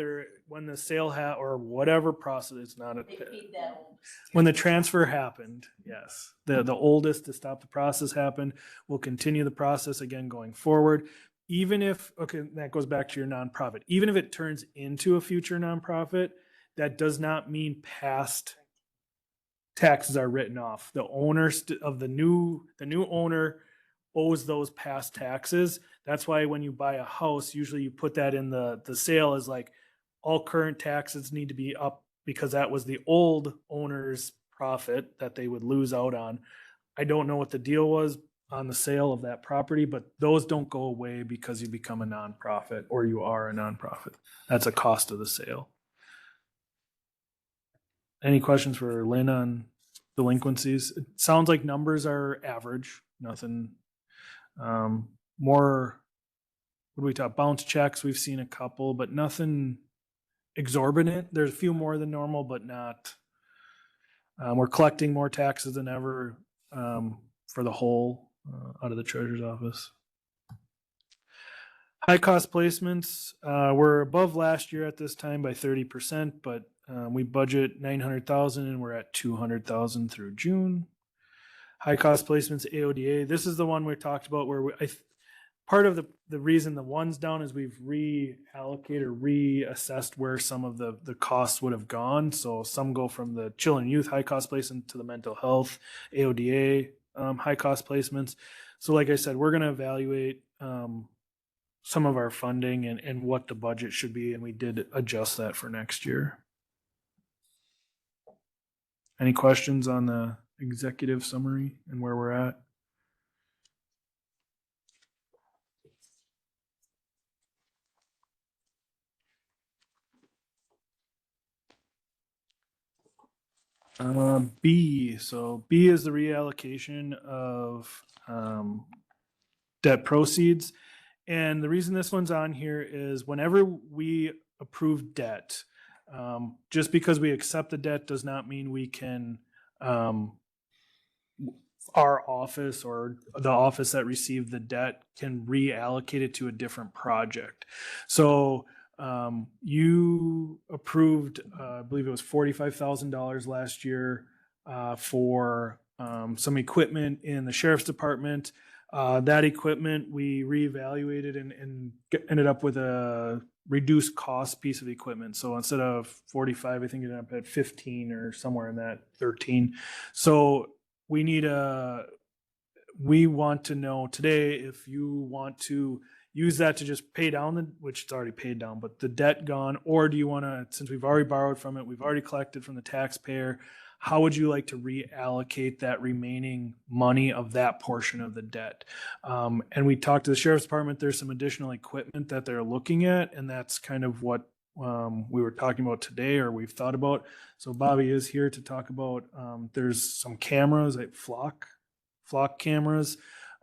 when the sale or whatever process, it's not They paid that old. when the transfer happened, yes. The oldest to stop the process happened. We'll continue the process again going forward. Even if, okay, that goes back to your nonprofit. Even if it turns into a future nonprofit, that does not mean past taxes are written off. The owner of the new owner owes those past taxes. That's why when you buy a house, usually you put that in the sale as like all current taxes need to be up because that was the old owner's profit that they would lose out on. I don't know what the deal was on the sale of that property, but those don't go away because you become a nonprofit or you are a nonprofit. That's a cost of the sale. Any questions for Lynn on delinquencies? It sounds like numbers are average, nothing more. What do we talk? Bounce checks, we've seen a couple, but nothing exorbitant. There's a few more than normal, but not. We're collecting more taxes than ever for the whole out of the treasurer's office. High cost placements, we're above last year at this time by 30%, but we budget 900,000 and we're at 200,000 through June. High cost placements, AODA. This is the one we talked about where part of the reason the one's down is we've reallocated or reassessed where some of the costs would have gone. So some go from the children and youth high cost placement to the mental health, AODA high cost placements. So like I said, we're going to evaluate some of our funding and what the budget should be, and we did adjust that for next year. Any questions on the executive summary and where we're at? B. So B is the reallocation of debt proceeds. And the reason this one's on here is whenever we approve debt, just because we accept the debt does not mean we can, our office or the office that received the debt can reallocate it to a different project. So you approved, I believe it was $45,000 last year for some equipment in the sheriff's department. That equipment we reevaluated and ended up with a reduced cost piece of equipment. So instead of 45, I think it ended up at 15 or somewhere in that 13. So we want to know today if you want to use that to just pay down which it's already paid down, but the debt gone, or do you want to, since we've already borrowed from it, we've already collected from the taxpayer, how would you like to reallocate that remaining money of that portion of the debt? And we talked to the sheriff's department, there's some additional equipment that they're looking at, and that's kind of what we were talking about today, or we've thought about. So Bobby is here to talk about, there's some cameras, like Flock cameras.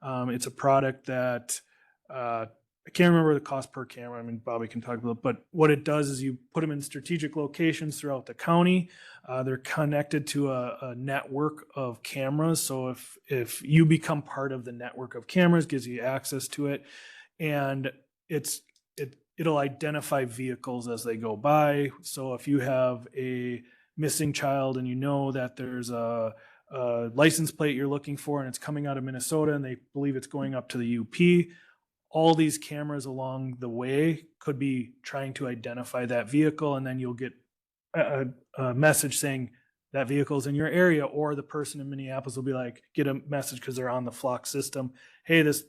It's a product that, I can't remember the cost per camera. I mean, Bobby can talk about it, but what it does is you put them in strategic locations throughout the county. They're connected to a network of cameras. So if you become part of the network of cameras, gives you access to it, and it'll identify vehicles as they go by. So if you have a missing child and you know that there's a license plate you're looking for and it's coming out of Minnesota and they believe it's going up to the UP, all these cameras along the way could be trying to identify that vehicle, and then you'll get a message saying that vehicle's in your area, or the person in Minneapolis will be like, get a message because they're on the Flock system. Hey, this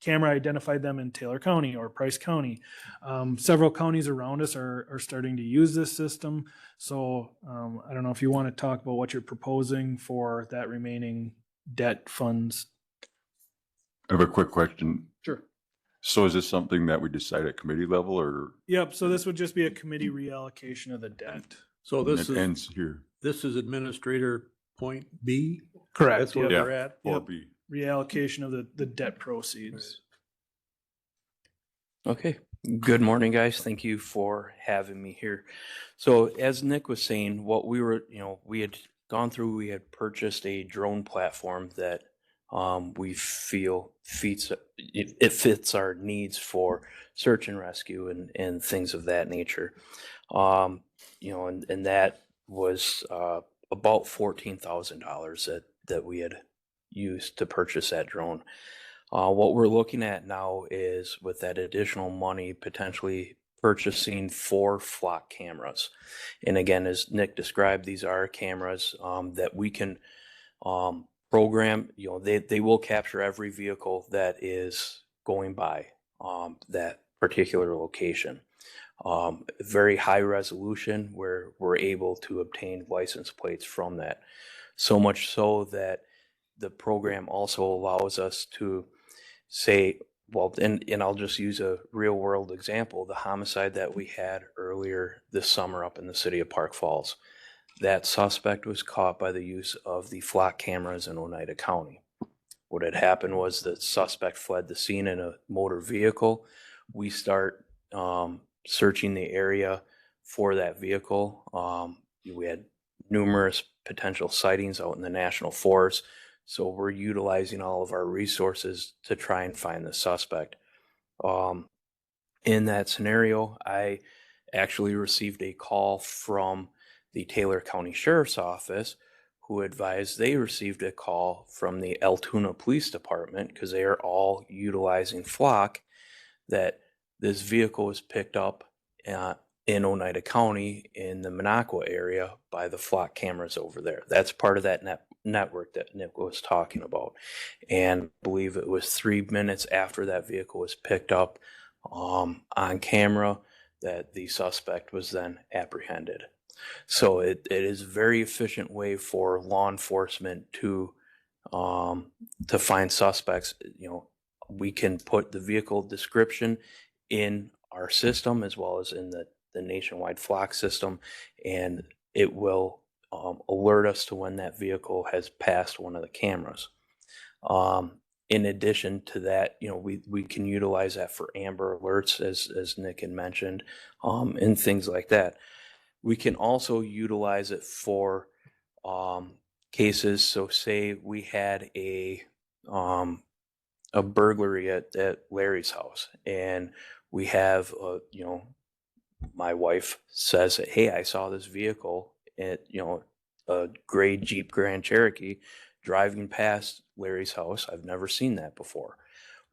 camera identified them in Taylor County or Price County. Several counties around us are starting to use this system. So I don't know if you want to talk about what you're proposing for that remaining debt funds. I have a quick question. Sure. So is this something that we decide at committee level, or Yep. So this would just be a committee reallocation of the debt. So this it is, ends here? this is administrator point B? Correct. That's where Yep. we're at? Or Yep. B? Reallocation of the debt proceeds. Okay. Good morning, guys. Thank you for having me here. So as Nick was saying, what we were, we had gone through, we had purchased a drone platform that we feel it fits our needs for search and rescue and things of that nature. And that was about $14,000 that we had used to purchase that drone. What we're looking at now is, with that additional money, potentially purchasing 4 flock cameras. And again, as Nick described, these are cameras that we can program. They will capture every vehicle that is going by that particular location. Very high resolution, where we're able to obtain license plates from that. So much so that the program also allows us to say, well, and I'll just use a real world example, the homicide that we had earlier this summer up in the city of Park Falls. That suspect was caught by the use of the flock cameras in Oneida County. What had happened was the suspect fled the scene in a motor vehicle. We start searching the area for that vehicle. We had numerous potential sightings out in the national forest. So we're utilizing all of our resources to try and find the suspect. In that scenario, I actually received a call from the Taylor County Sheriff's Office, who advised they received a call from the Altoona Police Department, because they are all utilizing flock, that this vehicle was picked up in Oneida County in the Minocqua area by the flock cameras over there. That's part of that network that Nick was talking about. And I believe it was 3 minutes after that vehicle was picked up on camera that the suspect was then apprehended. So it is a very efficient way for law enforcement to find suspects. We can put the vehicle description in our system as well as in the nationwide flock system, and it will alert us to when that vehicle has passed one of the cameras. In addition to that, we can utilize that for Amber Alerts, as Nick had mentioned, and things like that. We can also utilize it for cases. So say we had a burglary at Larry's house, and we have, my wife says, hey, I saw this vehicle at, a gray Jeep Grand Cherokee driving past Larry's house. I've never seen that before.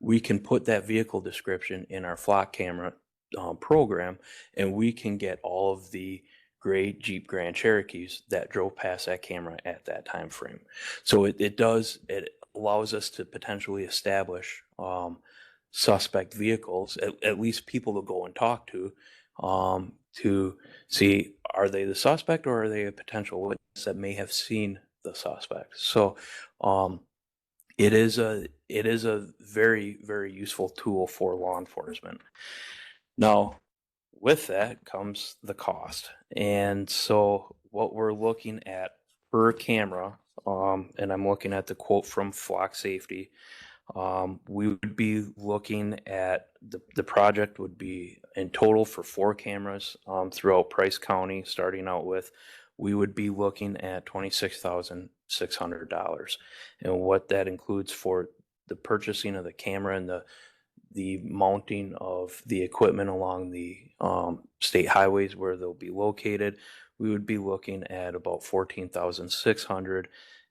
We can put that vehicle description in our flock camera program, and we can get all of the gray Jeep Grand Cherokees that drove past that camera at that time frame. So it allows us to potentially establish suspect vehicles, at least people to go and talk to see, are they the suspect or are they a potential witness that may have seen the suspect. So it is a very, very useful tool for law enforcement. Now, with that comes the cost. And so what we're looking at per camera, and I'm looking at the quote from Flock Safety, we would be looking at the project would be in total for 4 cameras throughout Price County, starting out with, we would be looking at $26,600. And what that includes for the purchasing of the camera and the mounting of the equipment along the state highways where they'll be located, we would be looking at about $14,600,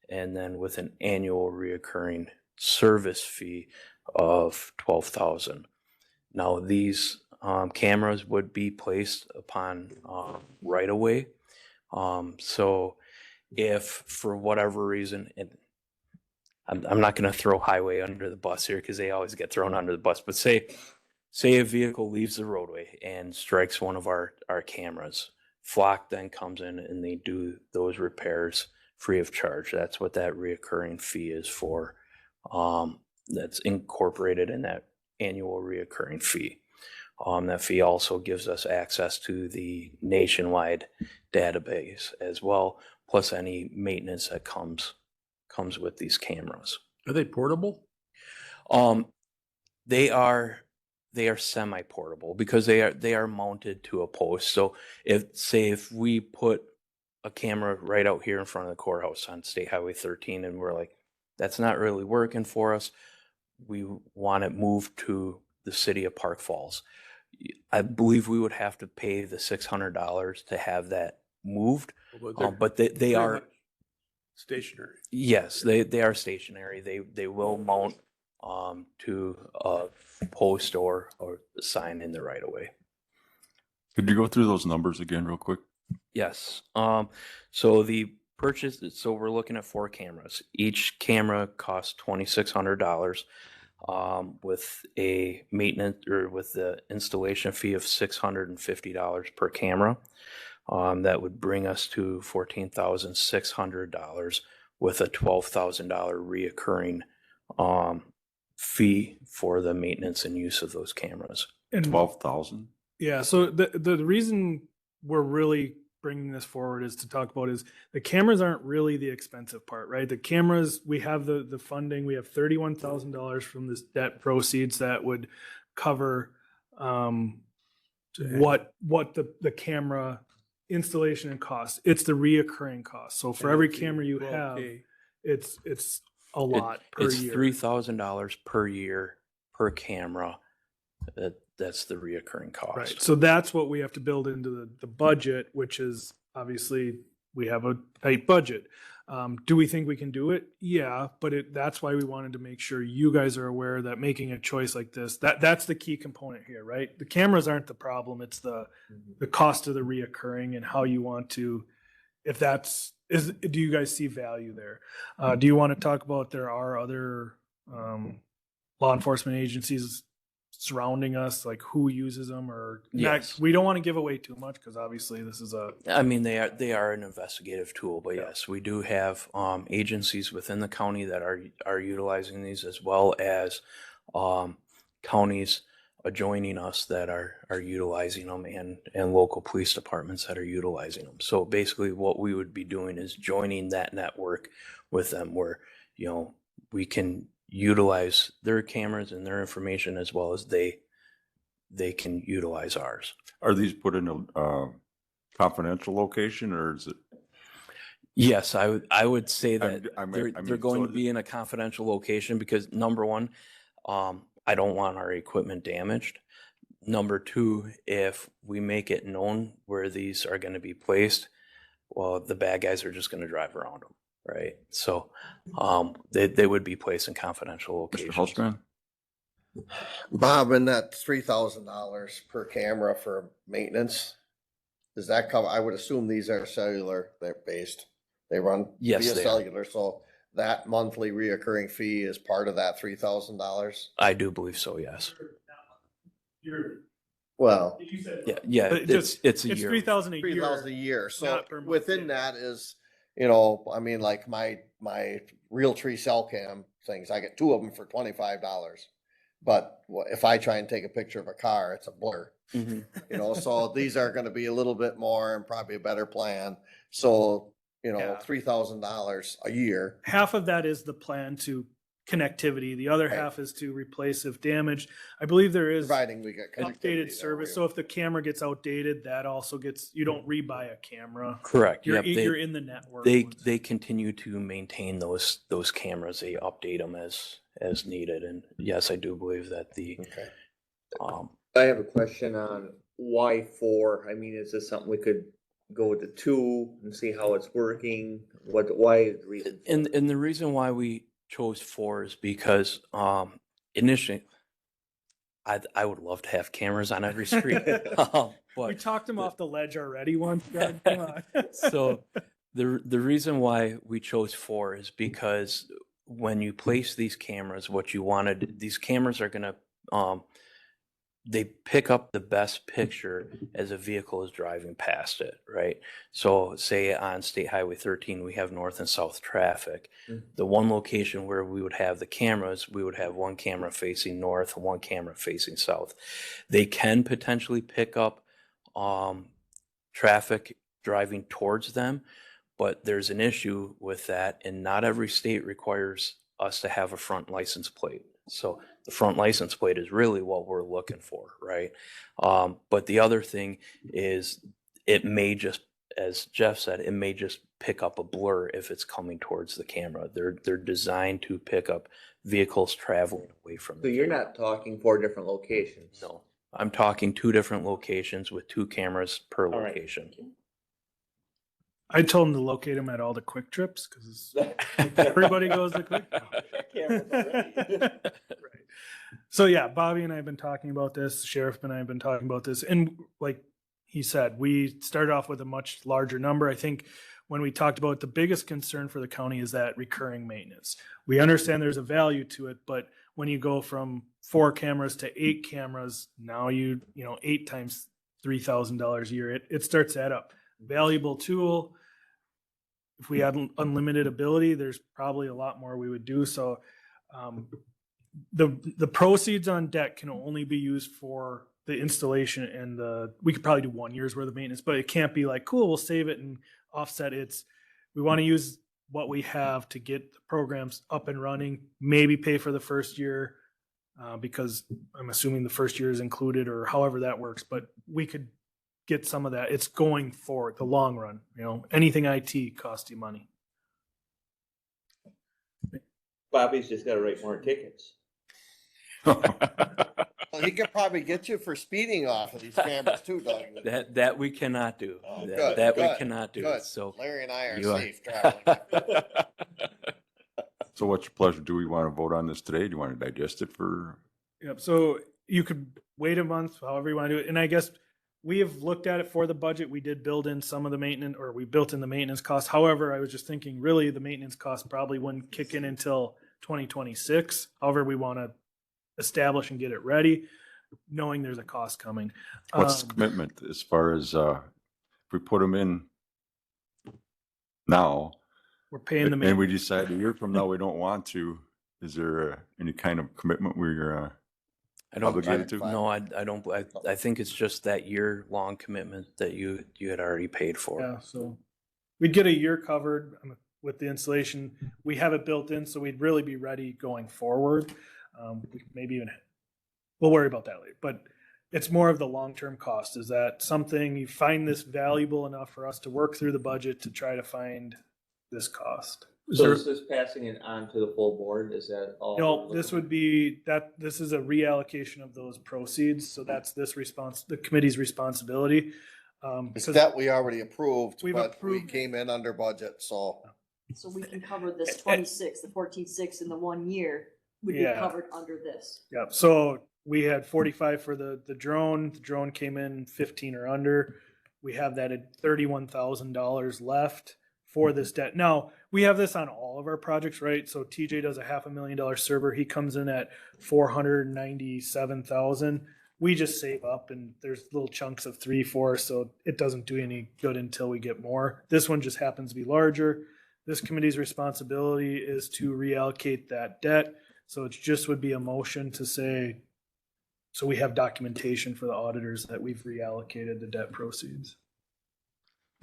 and then with an annual reoccurring service fee of $12,000. Now these cameras would be placed upon right away. So if for whatever reason, and I'm not going to throw highway under the bus here because they always get thrown under the bus, but say a vehicle leaves the roadway and strikes one of our cameras, Flock then comes in and they do those repairs free of charge. That's what that reoccurring fee is for. That's incorporated in that annual reoccurring fee. That fee also gives us access to the nationwide database as well, plus any maintenance that comes with these cameras. Are they portable? They are semi-portable because they are mounted to a post. So if we put a camera right out here in front of the courthouse on State Highway 13 and we're like, that's not really working for us. We want it moved to the city of Park Falls. I believe we would have to pay the $600 to have that moved, but they Pretty are, much stationary. yes, they are stationary. They will mount to a post or a sign in the right of way. Could you go through those numbers again real quick? Yes. So the purchase, so we're looking at 4 cameras. Each camera costs $2,600, with a maintenance or with the installation fee of $650 per camera. That would bring us to $14,600 with a $12,000 reoccurring fee for the maintenance and use of those cameras. And 12,000? yeah, so the reason we're really bringing this forward is to talk about is the cameras aren't really the expensive part, right? The cameras, we have the funding, we have $31,000 from this debt proceeds that would cover what the camera installation and cost. It's the reoccurring cost. So for every camera you have, it's a lot per It's year. $3,000 per year per camera. That's the reoccurring cost. Right. So that's what we have to build into the budget, which is obviously we have a tight budget. Do we think we can do it? Yeah, but that's why we wanted to make sure you guys are aware that making a choice like this, that's the key component here, right? The cameras aren't the problem. It's the cost of the reoccurring and how you want to, do you guys see value there? Do you want to talk about there are other law enforcement agencies surrounding us, like who uses them, or Yes. we don't want to give away too much because obviously this is I mean, they are an investigative tool, but yes, we do have agencies within the county that are utilizing these, as well as counties adjoining us that are utilizing them, and local police departments that are utilizing them. So basically what we would be doing is joining that network with them, where, you know, we can utilize their cameras and their information as well as they can utilize ours. Are these put in a confidential location, or is it? Yes, I would say that I mean- they're I mean, going so to be in a confidential location because, number one, I don't want our equipment damaged. Number two, if we make it known where these are going to be placed, well, the bad guys are just going to drive around them, right? So they would be placed in confidential Mr. locations. Hulstman? Bob, and that $3,000 per camera for maintenance, does that cover? I would assume these are cellular, they're based. They run Yes, via they are. cellular, so that monthly reoccurring fee is part of that $3,000. I do believe so, yes. Well, Yeah, But it's a year. 3,000 a year. 3,000 a year. So not per month, within yeah. that is, you know, I mean, like my Realtree cell cam things, I get 2 of them for $25. But if I try and take a picture of a car, it's a blur. Mhm. You know, so these are going to be a little bit more and probably a better plan. So, you know, Yeah. $3,000 a year. Half of that is the plan to connectivity. The other Right. half is to replace if damaged. I believe there is Providing we get connectivity updated there, service. we- So if the camera gets outdated, that also gets, you don't rebuy a camera. Correct. You're, Yep, you're in the network. they continue to maintain those cameras. They update them as needed. And yes, I do believe that the Okay. I have a question on why 4? I mean, is this something we could go to 2 and see how it's working? Why the reason? and the reason why we chose 4 is because initially I would love to have cameras on every street. We But talked him off the ledge already once. Doug. Come on. so the reason why we chose 4 is because when you place these cameras, what you wanted, these cameras are gonna they pick up the best picture as a vehicle is driving past it, right? So say on State Highway 13, we have north and south traffic. The one location where we would have the cameras, we would have one camera facing north, one camera facing south. They can potentially pick up traffic driving towards them, but there's an issue with that, and not every state requires us to have a front license plate. So the front license plate is really what we're looking for, right? But the other thing is it may just as Jeff said, it may just pick up a blur if it's coming towards the camera. They're designed to pick up vehicles traveling away from So the you're camera. not talking 4 different locations? No, I'm talking 2 different locations with 2 cameras per All right. location. I told him to locate him at all the Quick Trips because everybody goes to Quick. Right. So yeah, Bobby and I have been talking about this. Sheriff and I have been talking about this, and like he said, we started off with a much larger number. I think when we talked about it, the biggest concern for the county is that recurring maintenance. We understand there's a value to it, but when you go from 4 cameras to 8 cameras, now 8 times $3,000 a year, it starts to add up. Valuable tool. If we had unlimited ability, there's probably a lot more we would do. So the proceeds on debt can only be used for the installation and we could probably do 1 year's worth of maintenance, but it can't be like, cool, we'll save it and offset it. We want to use what we have to get the programs up and running, maybe pay for the first year because I'm assuming the first year is included or however that works, but we could get some of that. It's going for the long run. Anything IT costs you money. Bobby's just gotta write more tickets. Well, he could probably get you for speeding off of these cameras too, Doug. That we cannot do. Oh, That good, we good, cannot do. good. So Larry and I are you are- safe traveling. So what's your pleasure? Do we want to vote on this today? Do you want to digest it for? Yep. So you could wait a month, however you want to do it. And I guess we have looked at it for the budget. We did build in some of the maintenance, or we built in the maintenance costs. However, I was just thinking really the maintenance costs probably wouldn't kick in until 2026. However, we want to establish and get it ready, knowing there's a cost coming. What's the commitment as far as if we put them in now We're paying the and maintenance. we decide a year from now we don't want to, is there any kind of commitment we're I don't. obligated to? No, I don't. I think it's just that year-long commitment that you had already paid for. Yeah, so we'd get a year covered with the installation. We have it built in, so we'd really be ready going forward. Maybe even we'll worry about that later. But it's more of the long-term cost. Is that something you find this valuable enough for us to work through the budget to try to find this cost? So is this passing it on to the full board? Is that all? No, this would be that. This is a reallocation of those proceeds. So that's the committee's responsibility. It's 'Cause that we already approved, We've but we approved- came in under budget, so. So we can cover this 26, the 14.6 in the 1 year would be Yeah. covered under this. Yep. So we had 45 for the drone. The drone came in 15 or under. We have that at $31,000 left for this debt. Now we have this on all of our projects, right? So TJ does a $500,000 server. He comes in at 497,000. We just save up and there's little chunks of 3, 4. So it doesn't do any good until we get more. This one just happens to be larger. This committee's responsibility is to reallocate that debt. So it just would be a motion to say, so we have documentation for the auditors that we've reallocated the debt proceeds.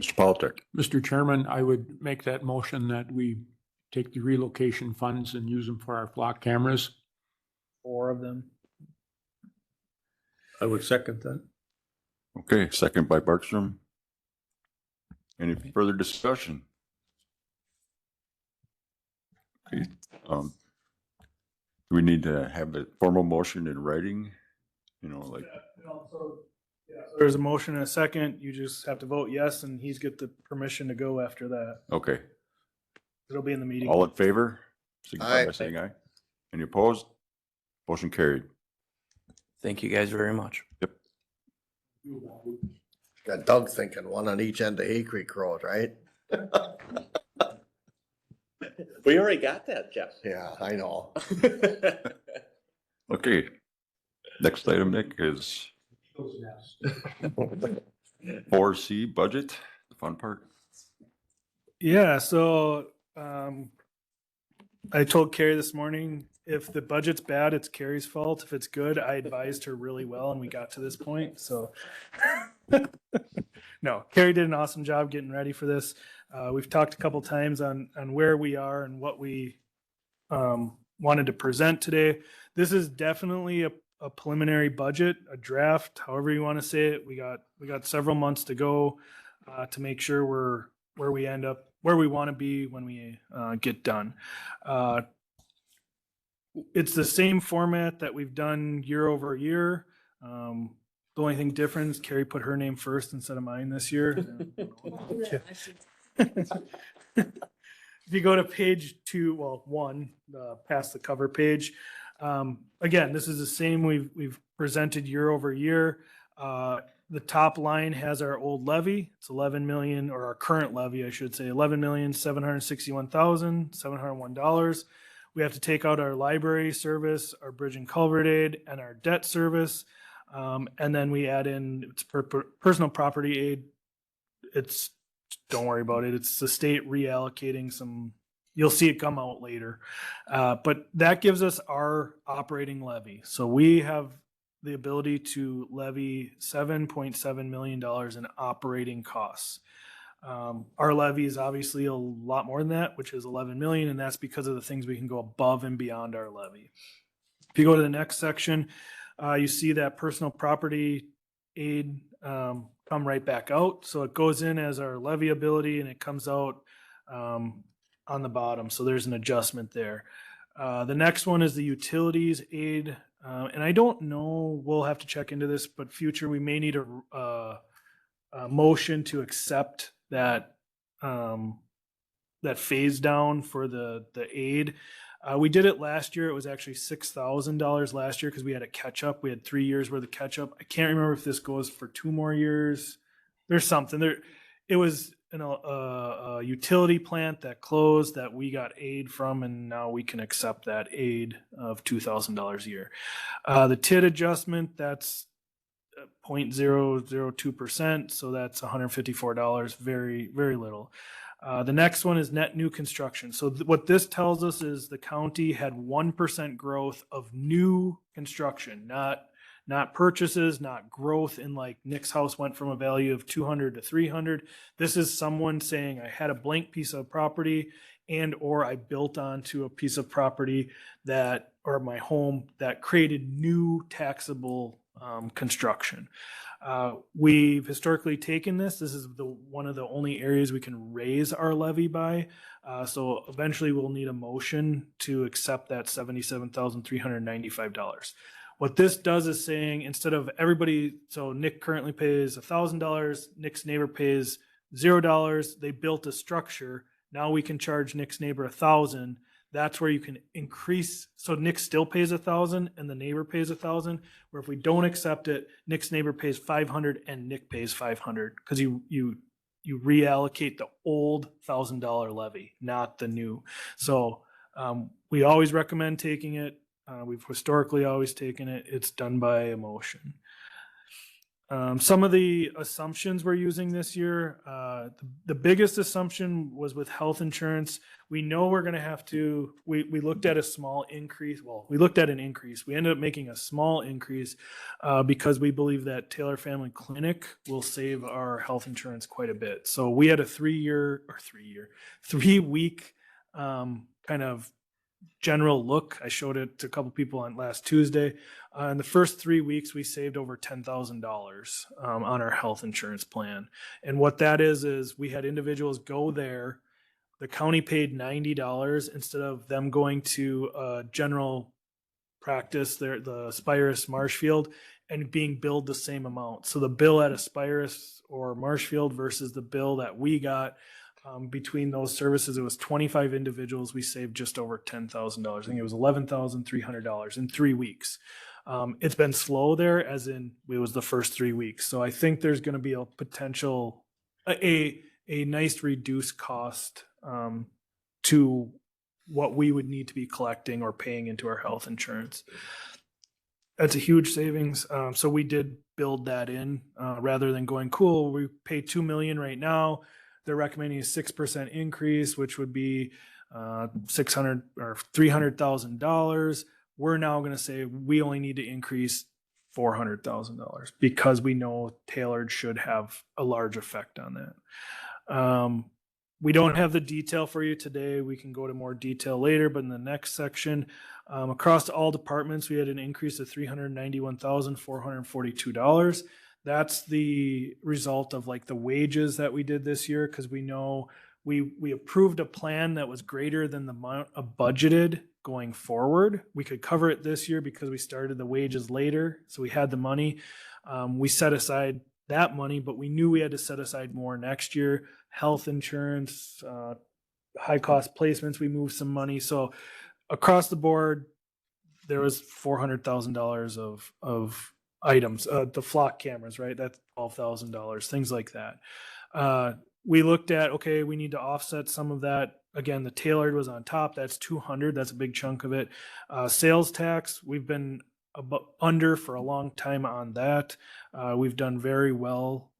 Mr. Politic. Mr. Chairman, I would make that motion that we take the relocation funds and use them for our flock cameras. 4 of them. I would second that. Okay, second by Bergstrom. Any further discussion? Okay, do we need to have a formal motion in writing? Like, There's a motion and a second. You just have to vote yes, and he's get the permission to go after that. okay, It'll be in the meeting. all in favor? Signify by Aye. saying aye. Any opposed? Motion carried. Thank you guys very much. Yep. Got Doug thinking one on each end of Hay Creek Road, right? We already got that, Jeff. Yeah, I know. Okay. Next item, Nick, is 4C budget, the fun part. Yeah, so I told Carrie this morning, if the budget's bad, it's Carrie's fault. If it's good, I advised her really well and we got to this point. So no, Carrie did an awesome job getting ready for this. We've talked a couple times on where we are and what we wanted to present today. This is definitely a preliminary budget, a draft, however you want to say it. We got several months to go. to make sure we're where we end up, where we want to be when we get done. It's the same format that we've done year over year. The only thing different is Carrie put her name first instead of mine this year. If you go to page 2, well, 1, past the cover page, again, this is the same we've presented year over year. The top line has our old levy. It's 11 million, or our current levy, I should say, $11,761,701. We have to take out our library service, our bridge and culvert aid, and our debt service. And then we add in it's personal property aid. It's, don't worry about it. It's the state reallocating some, you'll see it come out later. But that gives us our operating levy. So we have the ability to levy $7.7 million in operating costs. Our levy is obviously a lot more than that, which is 11 million, and that's because of the things we can go above and beyond our levy. If you go to the next section, you see that personal property aid come right back out. So it goes in as our levy ability, and it comes out on the bottom. So there's an adjustment there. The next one is the utilities aid. And I don't know, we'll have to check into this, but future, we may need a motion to accept that that phase down for the aid. We did it last year. It was actually $6,000 last year because we had a catch up. We had 3 years worth of catch up. I can't remember if this goes for 2 more years. There's something there. It was a utility plant that closed that we got aid from, and now we can accept that aid of $2,000 a year. The TID adjustment, that's 0.002%, so that's $154, very, very little. The next one is net new construction. So what this tells us is the county had 1% growth of new construction, not purchases, not growth in, like, Nick's house went from a value of 200 to 300. This is someone saying I had a blank piece of property and or I built onto a piece of property that, or my home that created new taxable construction. We've historically taken this. This is one of the only areas we can raise our levy by. So eventually we'll need a motion to accept that $77,395. What this does is saying, instead of everybody, so Nick currently pays $1,000, Nick's neighbor pays $0. They built a structure. Now we can charge Nick's neighbor $1,000. That's where you can increase. So Nick still pays $1,000 and the neighbor pays $1,000. Where if we don't accept it, Nick's neighbor pays $500 and Nick pays $500 because you reallocate the old $1,000 levy, not the new. So we always recommend taking it. We've historically always taken it. It's done by a motion. Some of the assumptions we're using this year, the biggest assumption was with health insurance. We know we're going to have to, we looked at a small increase. Well, we looked at an increase. We ended up making a small increase because we believe that Taylor Family Clinic will save our health insurance quite a bit. So we had a 3 week kind of general look. I showed it to a couple people on last Tuesday. In the first 3 weeks, we saved over $10,000 on our health insurance plan. And what that is we had individuals go there. The county paid $90 instead of them going to general practice, the Aspirus Marshfield, and being billed the same amount. So the bill at Aspirus or Marshfield versus the bill that we got, between those services, it was 25 individuals. We saved just over $10,000. I think it was $11,300 in 3 weeks. It's been slow there, as in it was the first 3 weeks. So I think there's going to be a potential, a nice reduced cost to what we would need to be collecting or paying into our health insurance. That's a huge savings. So we did build that in rather than going, cool, we pay $2 million right now. They're recommending a 6% increase, which would be $600,000 or $300,000. We're now going to say we only need to increase $400,000 because we know tailored should have a large effect on that. We don't have the detail for you today. We can go to more detail later, but in the next section, across all departments, we had an increase of $391,442. that's the result of like the wages that we did this year, because we know we approved a plan that was greater than the amount of budgeted going forward. We could cover it this year because we started the wages later, so we had the money. We set aside that money, but we knew we had to set aside more next year. Health insurance, high cost placements, we moved some money. So across the board, there was $400,000 of items. The flock cameras, right? That's $12,000, things like that. We looked at, okay, we need to offset some of that. Again, the tailored was on top. That's 200. That's a big chunk of it. Sales tax, we've been under for a long time on that. We've done very well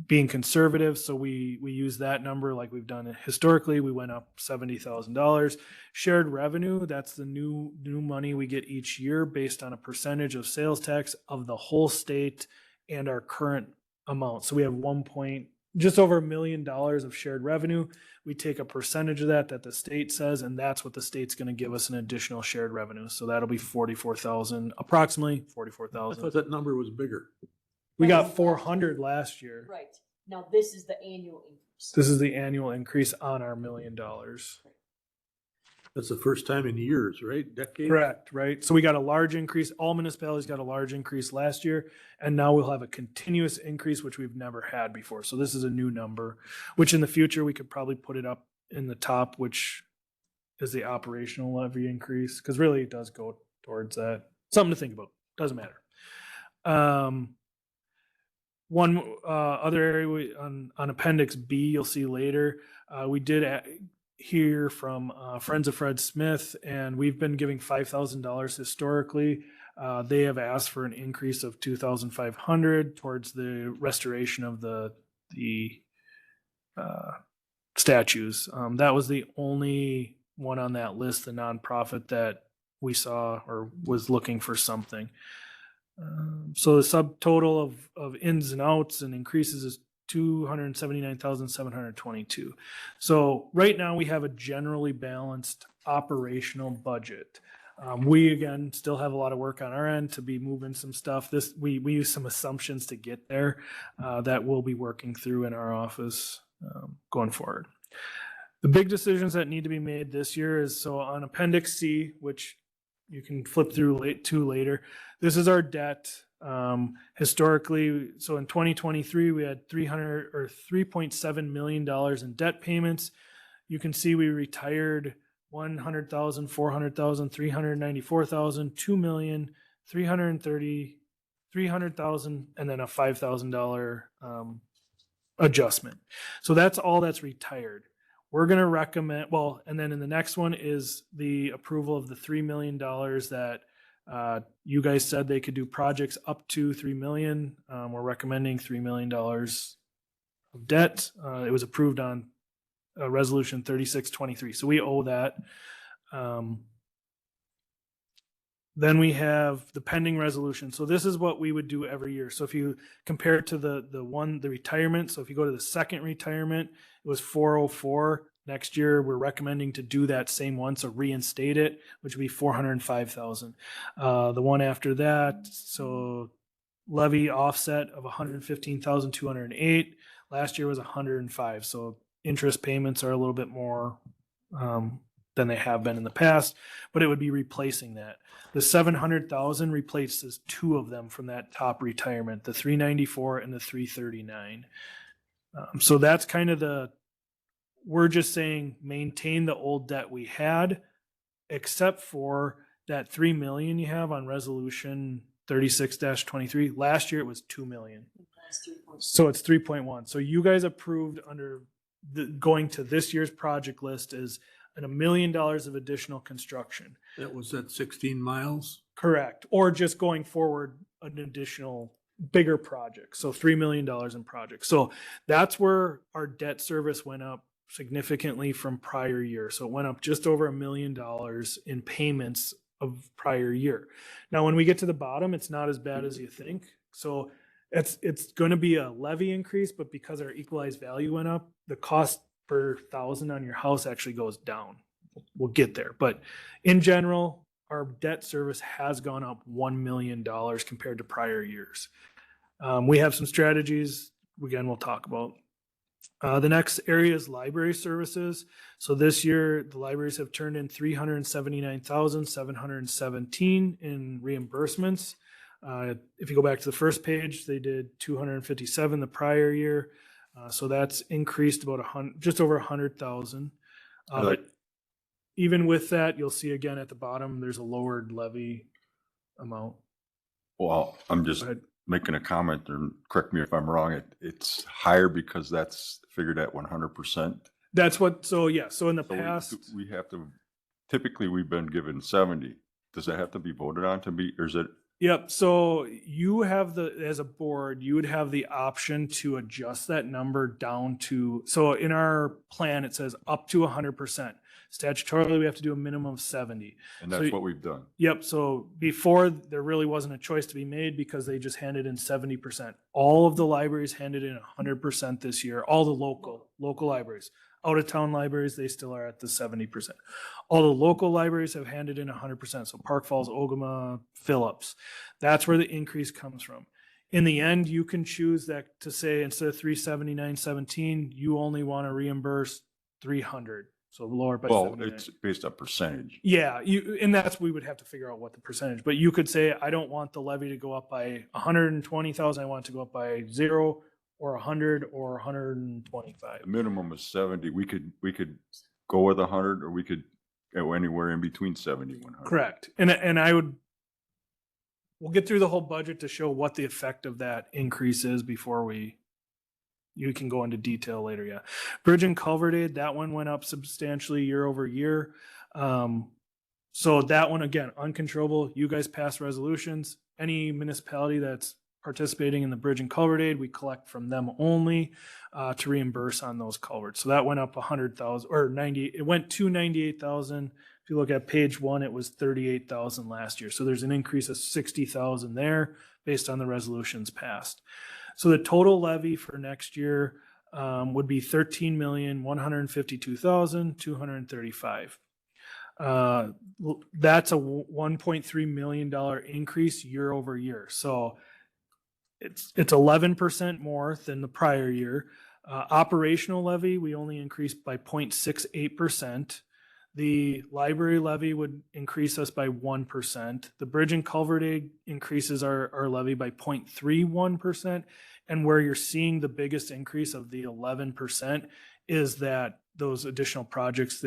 being conservative, so we use that number like we've done historically. We went up $70,000. Shared revenue, that's the new money we get each year based on a percentage of sales tax of the whole state and our current amount. So we have just over $1 million of shared revenue. We take a percentage of that the state says, and that's what the state's going to give us an additional shared revenue. So that'll be approximately I 44,000. thought that number was bigger. We got 400 last year. Right. Now this is the annual increase. This is the annual increase on our $1 million. That's the first time in years, right? Decade? Correct, right? So we got a large increase. All municipalities got a large increase last year, and now we'll have a continuous increase, which we've never had before. So this is a new number, which in the future we could probably put it up in the top, which is the operational levy increase, because really it does go towards that. Something to think about. Doesn't matter. One other area on Appendix B, you'll see later, we did hear from Friends of Fred Smith, and we've been giving $5,000 historically. They have asked for an increase of $2,500 towards the restoration of the statues. That was the only one on that list, the nonprofit that we saw or was looking for something. So the subtotal of ins and outs and increases is $279,722. So right now we have a generally balanced operational budget. We again still have a lot of work on our end to be moving some stuff. We use some assumptions to get there that we'll be working through in our office going forward. The big decisions that need to be made this year is, so on Appendix C, which you can flip through later. This is our debt. Historically, so in 2023, we had $3.7 million in debt payments. You can see we retired 100,000, 400,000, 394,000, 2 million, 330, 300,000, and then a $5,000 adjustment. So that's all that's retired. We're going to recommend, and then in the next one is the approval of the $3 million that you guys said they could do projects up to $3 million. We're recommending $3 million of debt. It was approved on resolution 3623. So we owe that. Then we have the pending resolution. So this is what we would do every year. So if you compare it to the retirement, so if you go to the second retirement, it was 404. Next year, we're recommending to do that same one, so reinstate it, which would be 405,000. The one after that, so levy offset of 115,208. Last year was 105. So interest payments are a little bit more than they have been in the past, but it would be replacing that. The 700,000 replaces two of them from that top retirement, the 394 and the 339. So that's kind of we're just saying maintain the old debt we had, except for that 3 million you have on resolution 36-23. Last year it was 2 million. So it's 3.1. So you guys approved under going to this year's project list is $1 million of additional construction. That was at 16 miles? Correct. Or just going forward, an additional bigger project. So $3 million in projects. So that's where our debt service went up significantly from prior year. So it went up just over $1 million in payments of prior year. Now, when we get to the bottom, it's not as bad as you think. So it's going to be a levy increase, but because our equalized value went up, the cost per thousand on your house actually goes down. We'll get there. But in general, our debt service has gone up $1 million compared to prior years. We have some strategies, again, we'll talk about. The next area is library services. So this year, the libraries have turned in 379,717 in reimbursements. If you go back to the first page, they did 257 the prior year. So that's increased about just over 100,000. But even with that, you'll see again at the bottom, there's a lowered levy amount. Well, I'm just Go ahead. making a comment, and correct me if I'm wrong. It's higher because that's figured at 100%. That's what, so yeah, so in the So past, we have to, typically we've been given 70. Does that have to be voted on to be, or is it? yep, so you have as a board, you would have the option to adjust that number down to, so in our plan, it says up to 100%. Statutorily, we have to do a minimum of 70. And So that's what we've done. Yep. So before there really wasn't a choice to be made because they just handed in 70%. All of the libraries handed in 100% this year. All the local libraries, out of town libraries, they still are at the 70%. All the local libraries have handed in 100%. So Park Falls, Ogama, Phillips, that's where the increase comes from. In the end, you can choose that to say instead of 379.17, you only want to reimburse 300. So lower by Well, 79. it's based on percentage. Yeah, and that's, we would have to figure out what the percentage, but you could say, I don't want the levy to go up by 120,000, I want it to go up by 0 or 100 or 125. The minimum is 70. We could go with 100, or we could go anywhere in between 70 and 100. Correct. And we'll get through the whole budget to show what the effect of that increase is before you can go into detail later. Yeah. Bridge and culvert aid, that one went up substantially year over year. So that one, again, uncontrollable. You guys pass resolutions. Any municipality that's participating in the bridge and culvert aid, we collect from them only to reimburse on those culverts. So that went up 100,000 or 90. It went to 98,000. If you look at page 1, it was 38,000 last year. So there's an increase of 60,000 there based on the resolutions passed. So the total levy for next year would be 13,152,235. That's a $1.3 million increase year over year. So it's 11% more than the prior year. Operational levy, we only increased by 0.68%. The library levy would increase us by 1%. The bridge and culvert aid increases our levy by 0.31%. And where you're seeing the biggest increase of the 11% is that those additional projects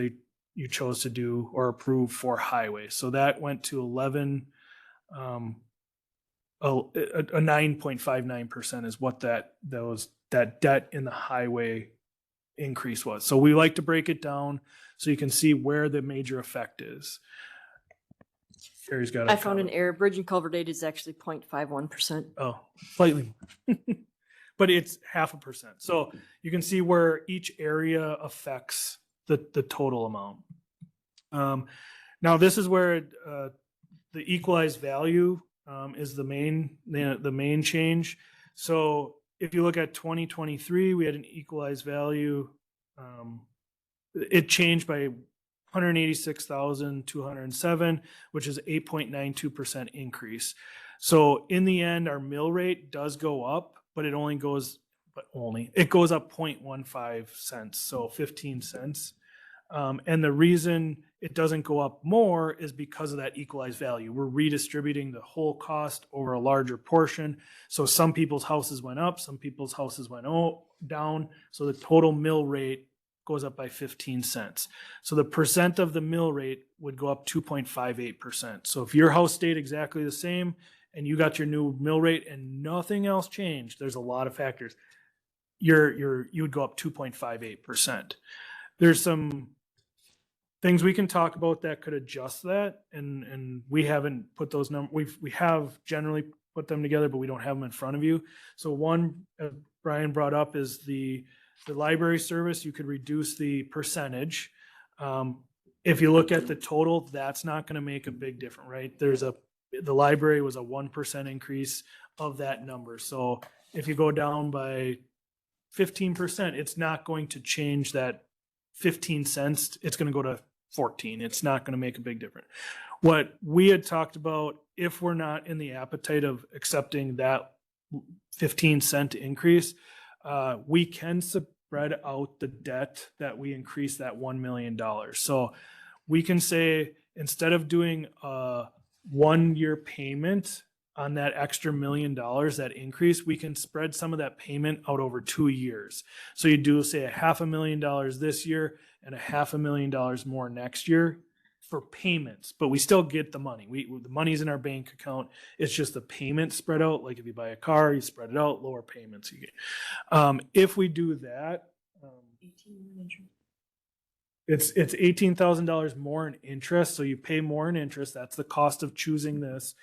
you chose to do or approve for highway. So that went to 9.59% is what that debt in the highway increase was. So we like to break it down so you can see where the major effect is. Carrie's got I found an error. Bridge and culvert aid is actually 0.51%. Oh, slightly more. But it's 0.5%. So you can see where each area affects the total amount. Now this is where the equalized value is the main change. So if you look at 2023, we had an equalized value. It changed by 186,207, which is 8.92% increase. So in the end, our mill rate does go up, but it goes up 0.15 cents, so 15 cents. And the reason it doesn't go up more is because of that equalized value. We're redistributing the whole cost over a larger portion. So some people's houses went up, some people's houses went down. So the total mill rate goes up by 15 cents. So the percent of the mill rate would go up 2.58%. So if your house stayed exactly the same and you got your new mill rate and nothing else changed, there's a lot of factors, you would go up 2.58%. There's some things we can talk about that could adjust that, and we haven't put those numbers. We have generally put them together, but we don't have them in front of you. So one Brian brought up is the library service. You could reduce the percentage. If you look at the total, that's not going to make a big difference, right? The library was a 1% increase of that number. So if you go down by 15%, it's not going to change that 15 cents. It's going to go to 14. It's not going to make a big difference. What we had talked about, if we're not in the appetite of accepting that 15-cent increase, we can spread out the debt that we increase that $1 million. So we can say, instead of doing a 1-year payment on that extra $1 million, that increase, we can spread some of that payment out over 2 years. So you do say $500,000 this year and $500,000 more next year for payments, but we still get the money. The money's in our bank account. It's just the payment spread out. Like if you buy a car, you spread it out, lower payments you get. If we do that, it's $18,000 more in interest. So you pay more in interest. That's the cost of choosing this.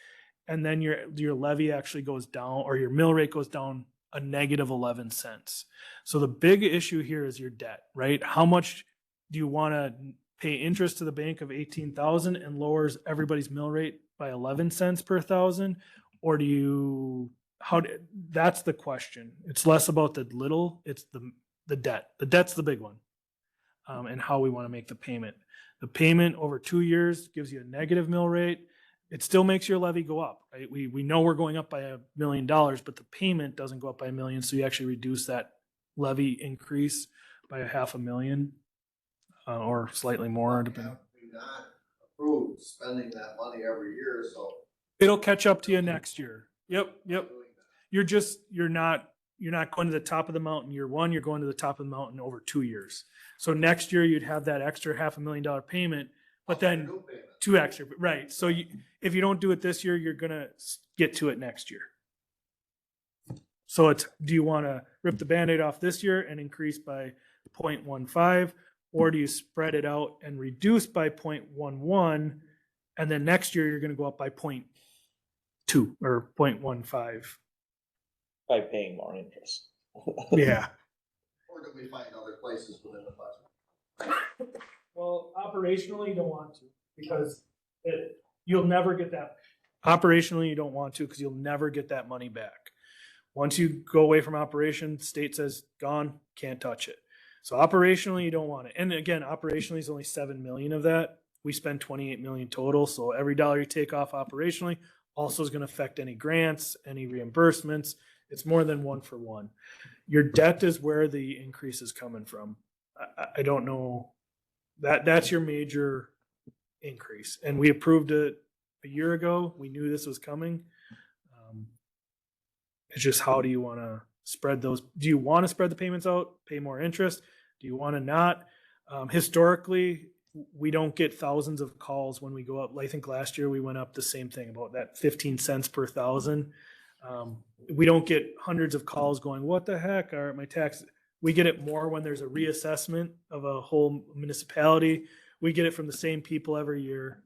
And then your levy actually goes down, or your mill rate goes down a negative 11 cents. So the big issue here is your debt, right? How much do you want to pay interest to the bank of 18,000 and lowers everybody's mill rate by 11 cents per thousand? Or do you, that's the question. It's less about the little, it's the debt. The debt's the big one. And how we want to make the payment. The payment over 2 years gives you a negative mill rate. It still makes your levy go up, right? We know we're going up by $1 million, but the payment doesn't go up by $1 million. So you actually reduce that levy increase by $500,000 or slightly more, depending. We not approved spending that money every year, so. It'll catch up to you next year. Yep. You're not going to the top of the mountain year one. You're going to the top of the mountain over 2 years. So next year you'd have that extra $500,000 payment, but then two extra, right? So if you don't do it this year, you're gonna get to it next year. So do you want to rip the Band-Aid off this year and increase by 0.15, or do you spread it out and reduce by 0.11, and then next year you're going to go up by 0.2 or 0.15? By paying more interest. Yeah. Or do we find other places within the budget? Well, operationally, you don't want to, because you'll never get that. Operationally, you don't want to, because you'll never get that money back. Once you go away from operation, state says gone, can't touch it. So operationally, you don't want it. And again, operationally is only 7 million of that. We spend 28 million total. So every dollar you take off operationally also is going to affect any grants, any reimbursements. It's more than 1 for 1. Your debt is where the increase is coming from. I don't know. That's your major increase. And we approved it a year ago. We knew this was coming. It's just, how do you want to spread those? Do you want to spread the payments out, pay more interest? Do you want to not? Historically, we don't get thousands of calls when we go up. I think last year we went up the same thing, about that 15 cents per thousand. We don't get hundreds of calls going, what the heck are my taxes? We get it more when there's a reassessment of a whole municipality. We get it from the same people every year.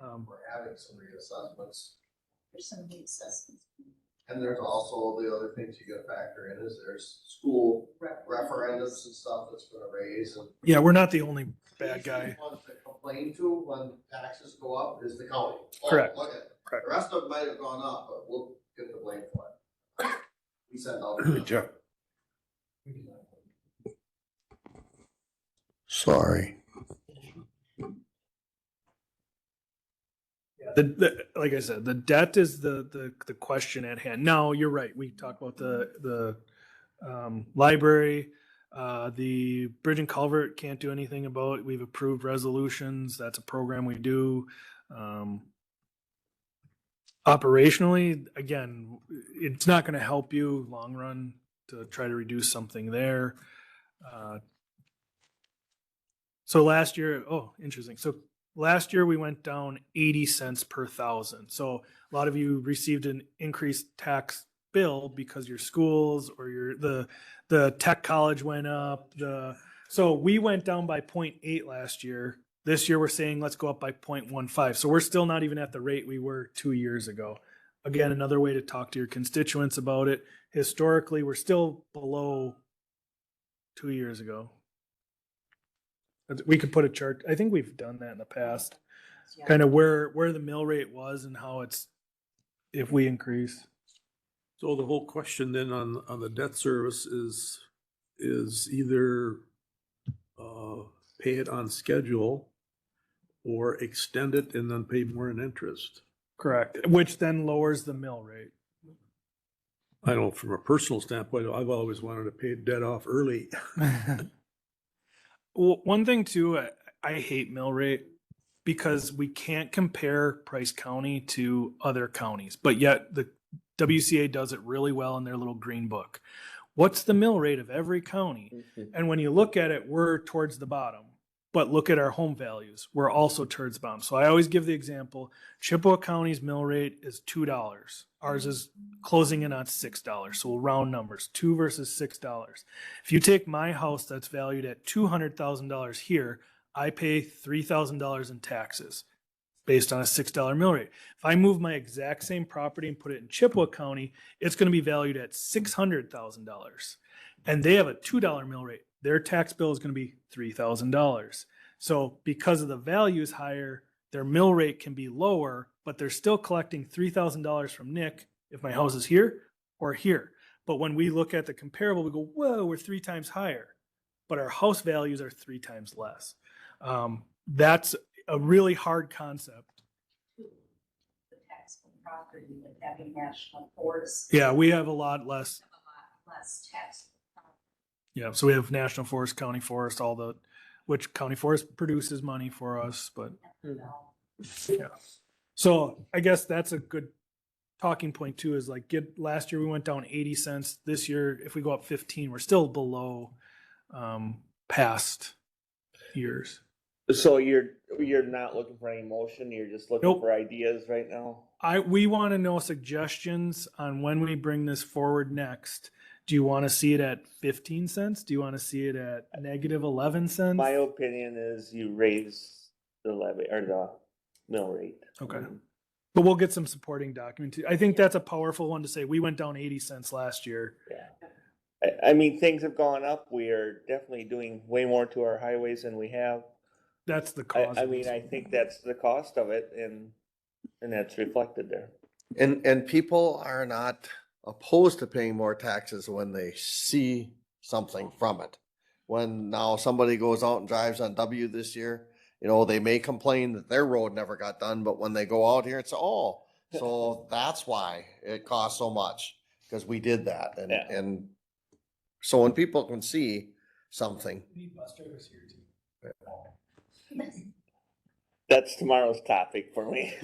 We're having some reassessments. There's some reassessments. And there's also the other things you gotta factor in is there's school referendums and stuff that's gonna raise. And Yeah, we're not the only bad guy. the ones that complain to when taxes go up is the county. Oh, Correct. Look at it. Correct. The rest of them might have gone up, but we'll get the blame for it. We sent out. Jeff. Sorry. Like I said, the debt is the question at hand. Now, you're right. We talked about the library, the bridge and culvert can't do anything about. We've approved resolutions. That's a program we do. Operationally, again, it's not going to help you long run to try to reduce something there. So last year, interesting. So last year we went down 80 cents per thousand. So a lot of you received an increased tax bill because your schools or the tech college went up. So we went down by 0.8 last year. This year we're saying let's go up by 0.15. So we're still not even at the rate we were 2 years ago. Again, another way to talk to your constituents about it. Historically, we're still below 2 years ago. We could put a chart. I think we've done that in the past. Yeah. Kind of where the mill rate was and how it's, if we increase. So the whole question then on the debt service is either pay it on schedule or extend it and then pay more in interest. Correct. Which then lowers the mill rate. I know from a personal standpoint, I've always wanted to pay debt off early. Well, one thing too, I hate mill rate because we can't compare Price County to other counties, but yet the WCA does it really well in their little green book. What's the mill rate of every county? And when you look at it, we're towards the bottom. But look at our home values. We're also towards the bottom. So I always give the example, Chippewa County's mill rate is $2. Ours is closing in on $6. So we'll round numbers, 2 versus $6. If you take my house that's valued at $200,000 here, I pay $3,000 in taxes based on a $6 mill rate. If I move my exact same property and put it in Chippewa County, it's going to be valued at $600,000. And they have a $2 mill rate. Their tax bill is going to be $3,000. So because of the value is higher, their mill rate can be lower, but they're still collecting $3,000 from Nick if my house is here or here. But when we look at the comparable, we go, whoa, we're 3 times higher, but our house values are 3 times less. That's a really hard concept. The tax on property, but having national forest. Yeah, we have a lot less. A lot less tax. Yeah, so we have National Forest, County Forest, which County Forest produces money for us, but yeah. So I guess that's a good talking point too, is like last year we went down 80 cents. This year, if we go up 15, we're still below past years. So you're not looking for any motion, you're just looking Nope. for ideas right now? We want to know suggestions on when we bring this forward next. Do you want to see it at 15 cents? Do you want to see it at negative 11 cents? My opinion is you raise the levy or the mill rate. Okay. But we'll get some supporting document. I think that's a powerful one to say. We went down 80 cents last year. Yeah. I mean, things have gone up. We are definitely doing way more to our highways than we have. That's the cause. I mean, I think that's the cost of it, and that's reflected there. And people are not opposed to paying more taxes when they see something from it. When now somebody goes out and drives on W this year, you know, they may complain that their road never got done, but when they go out here and say, oh, so that's why it costs so much, because we did that. And, Yeah. and so when people can see something, We need bus drivers here too. That's tomorrow's topic for me.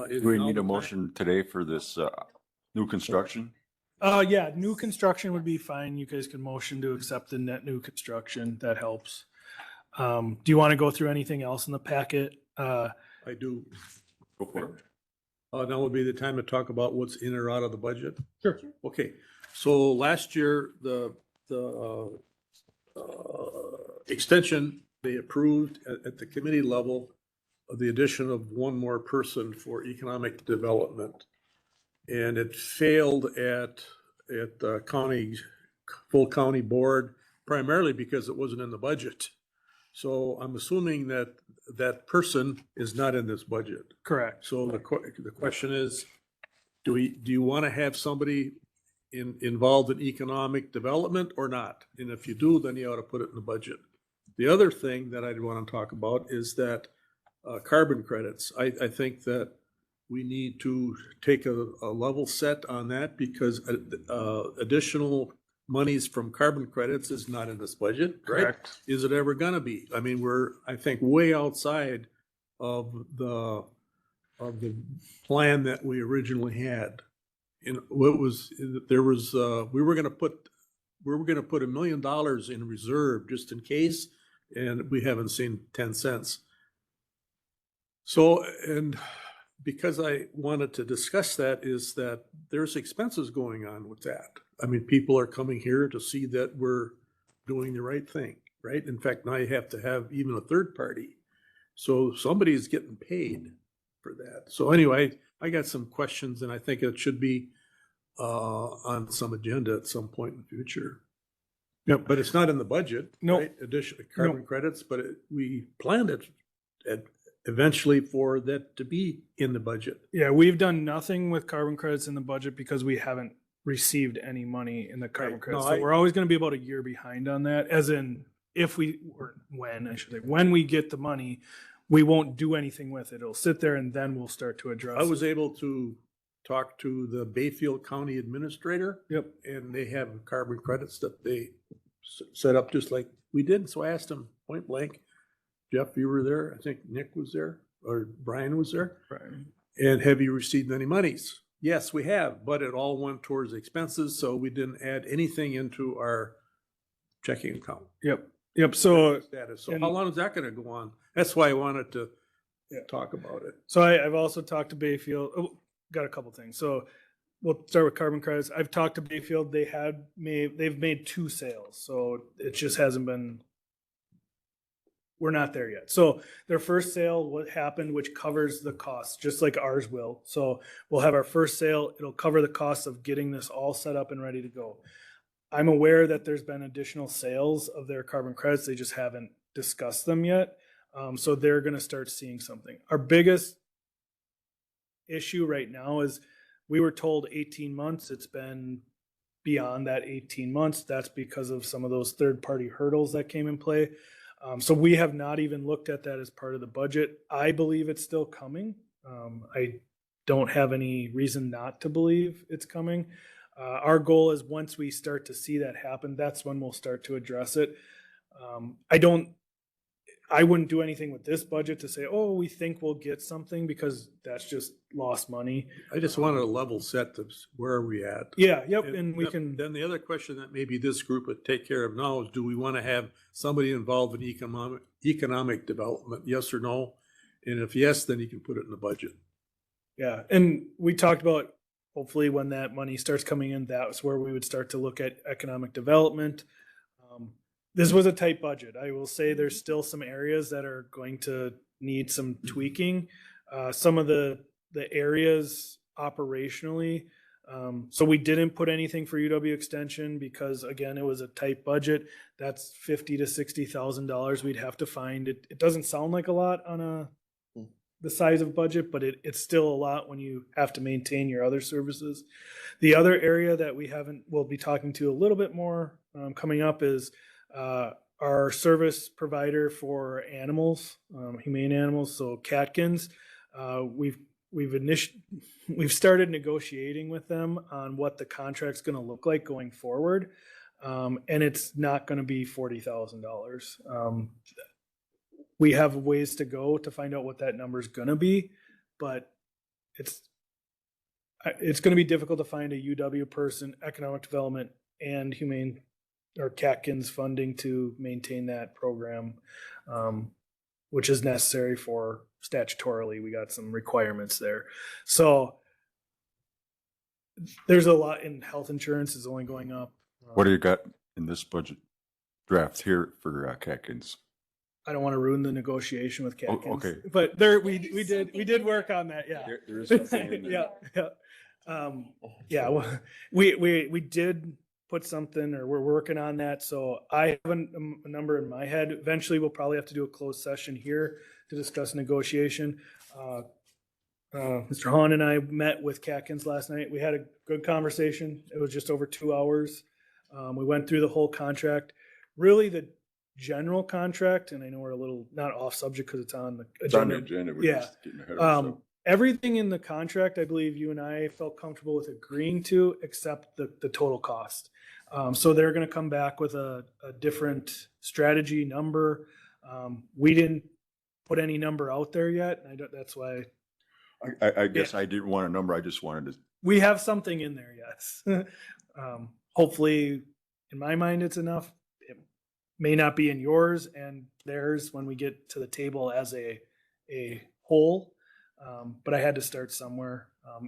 Is Do we now need the a time- motion today for this new construction? Yeah, new construction would be fine. You guys can motion to accept the net new construction. That helps. Do you want to go through anything else in the packet? I do. Go for it. Now would be the time to talk about what's in or out of the budget. Sure. Okay, so last year, the extension, they approved at the committee level of the addition of one more person for economic development. And it failed at the full county board, primarily because it wasn't in the budget. So I'm assuming that that person is not in this budget. Correct. So the question is, do you want to have somebody involved in economic development or not? And if you do, then you ought to put it in the budget. The other thing that I'd want to talk about is that carbon credits. I think that we need to take a level set on that, because additional monies from carbon credits is not in this budget, right? Correct. Is it ever gonna be? I mean, we're, I think, way outside of the plan that we originally had. And what was, there was, we were gonna put $1 million in reserve just in case, and we haven't seen 10 cents. So, and because I wanted to discuss that, is that there's expenses going on with that. I mean, people are coming here to see that we're doing the right thing, right? In fact, now you have to have even a third party. So somebody's getting paid for that. So anyway, I got some questions, and I think it should be on some agenda at some point in the future. Yep. But it's not in the budget, Nope. right? Additional carbon credits, but we planned it eventually for that to be in the budget. Yeah, we've done nothing with carbon credits in the budget because we haven't received any money in the carbon Right. credits. No, So we're always going to be about a year behind on that, as in when we get the money, we won't do anything with it. It'll sit there and then we'll start to address I was it. able to talked to the Bayfield County Administrator. Yep. And they have carbon credits that they set up just like we did. So I asked him point blank, Jeff, you were there. I think Nick was there or Brian was there. Right. And have you received any monies? Yes, we have, but it all went towards expenses. So we didn't add anything into our checking account. Yep. So, Status. So and- how long is that going to go on? That's why I wanted to Yeah. talk about it. so I've also talked to Bayfield. Oh, got a couple things. So we'll start with carbon credits. I've talked to Bayfield. They've made 2 sales. So it just hasn't been, we're not there yet. So their first sale, what happened, which covers the cost, just like ours will. So we'll have our first sale. It'll cover the cost of getting this all set up and ready to go. I'm aware that there's been additional sales of their carbon credits. They just haven't discussed them yet. So they're going to start seeing something. Our biggest issue right now is we were told 18 months. It's been beyond that 18 months. That's because of some of those third-party hurdles that came in play. So we have not even looked at that as part of the budget. I believe it's still coming. I don't have any reason not to believe it's coming. Our goal is once we start to see that happen, that's when we'll start to address it. I wouldn't do anything with this budget to say, oh, we think we'll get something, because that's just lost money. I just wanted a level set to where are we at? Yeah, yep, and we can, Then the other question that maybe this group would take care of now is, do we want to have somebody involved in economic development? Yes or no? And if yes, then you can put it in the budget. yeah, and we talked about, hopefully when that money starts coming in, that's where we would start to look at economic development. This was a tight budget. I will say there's still some areas that are going to need some tweaking. Some of the areas operationally. So we didn't put anything for UW Extension because, again, it was a tight budget. That's $50,000 to $60,000 we'd have to find. It doesn't sound like a lot on the size of budget, but it's still a lot when you have to maintain your other services. The other area that we'll be talking to a little bit more coming up is our service provider for animals, humane animals, so Catkins. We've started negotiating with them on what the contract's going to look like going forward, and it's not going to be $40,000. We have ways to go to find out what that number is going to be, but it's going to be difficult to find a UW person, economic development, and humane or Catkins funding to maintain that program, which is necessary for statutorily. We got some requirements there. So there's a lot in health insurance is only going up. What do you got in this budget draft here for Catkins? I don't want to ruin the negotiation with Oh, Catkins, okay. but there we did work on that. Yeah. There is something in there. Yeah. Well, we did put something, or we're working on that. So I have a number in my head. Eventually, we'll probably have to do a closed session here to discuss negotiation. Mr. Hahn and I met with Catkins last night. We had a good conversation. It was just over 2 hours. We went through the whole contract. Really, the general contract, and I know we're a little not off subject because it's on the It's on the agenda. agenda. We're Yeah. just getting ahead of ourselves. Everything in the contract, I believe you and I felt comfortable with agreeing to, except the total cost. So they're going to come back with a different strategy number. We didn't put any number out there yet. That's why I guess I didn't want a number. I just wanted to. we have something in there. Yes. Hopefully, in my mind, it's enough. It may not be in yours and theirs when we get to the table as a whole. But I had to start somewhere.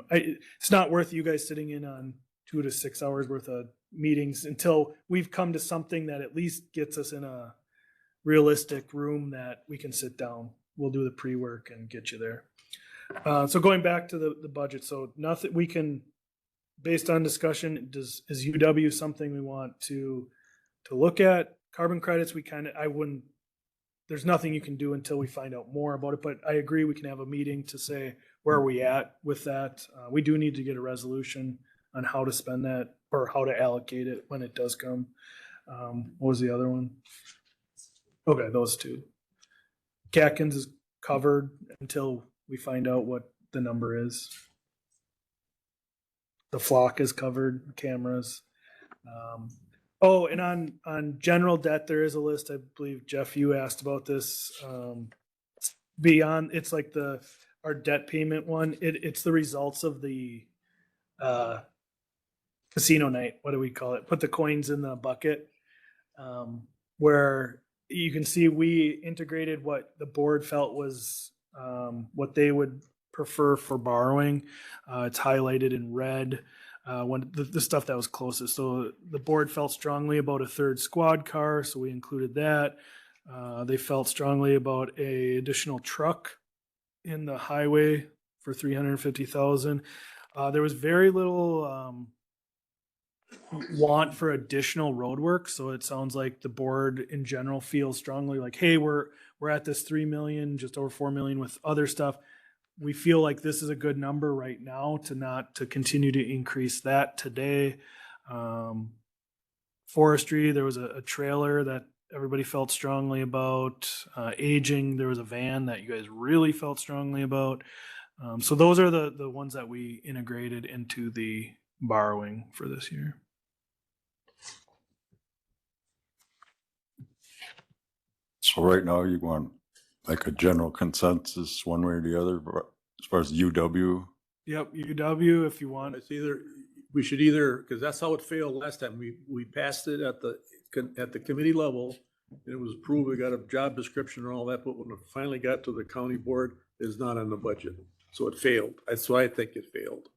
It's not worth you guys sitting in on 2 to 6 hours worth of meetings until we've come to something that at least gets us in a realistic room that we can sit down. We'll do the pre-work and get you there. So going back to the budget, so nothing we can, based on discussion, is UW something we want to look at? Carbon credits, there's nothing you can do until we find out more about it, but I agree we can have a meeting to say where are we at with that. We do need to get a resolution on how to spend that or how to allocate it when it does come. What was the other one? Okay, those two. Catkins is covered until we find out what the number is. the flock is covered, cameras. Oh, and on general debt, there is a list. I believe Jeff, you asked about this. Beyond, it's like our debt payment one. It's the results of the casino night. What do we call it? Put the coins in the bucket. Where you can see we integrated what the board felt was what they would prefer for borrowing. It's highlighted in red. When the stuff that was closest. So the board felt strongly about a third squad car, so we included that. They felt strongly about a additional truck in the highway for $350,000. There was very little want for additional road work, so it sounds like the board in general feels strongly like, hey, we're at this 3 million, just over 4 million with other stuff. We feel like this is a good number right now to continue to increase that today. Forestry, there was a trailer that everybody felt strongly about. Aging, there was a van that you guys really felt strongly about. So those are the ones that we integrated into the borrowing for this year. So right now you want like a general consensus one way or the other as far as UW? Yep, UW if you want. It's we should either, because that's how it failed last time. We passed it at the committee level, and it was approved. We got a job description and all that, but when it finally got to the county board, it's not on the budget. So it failed. That's why I think it failed.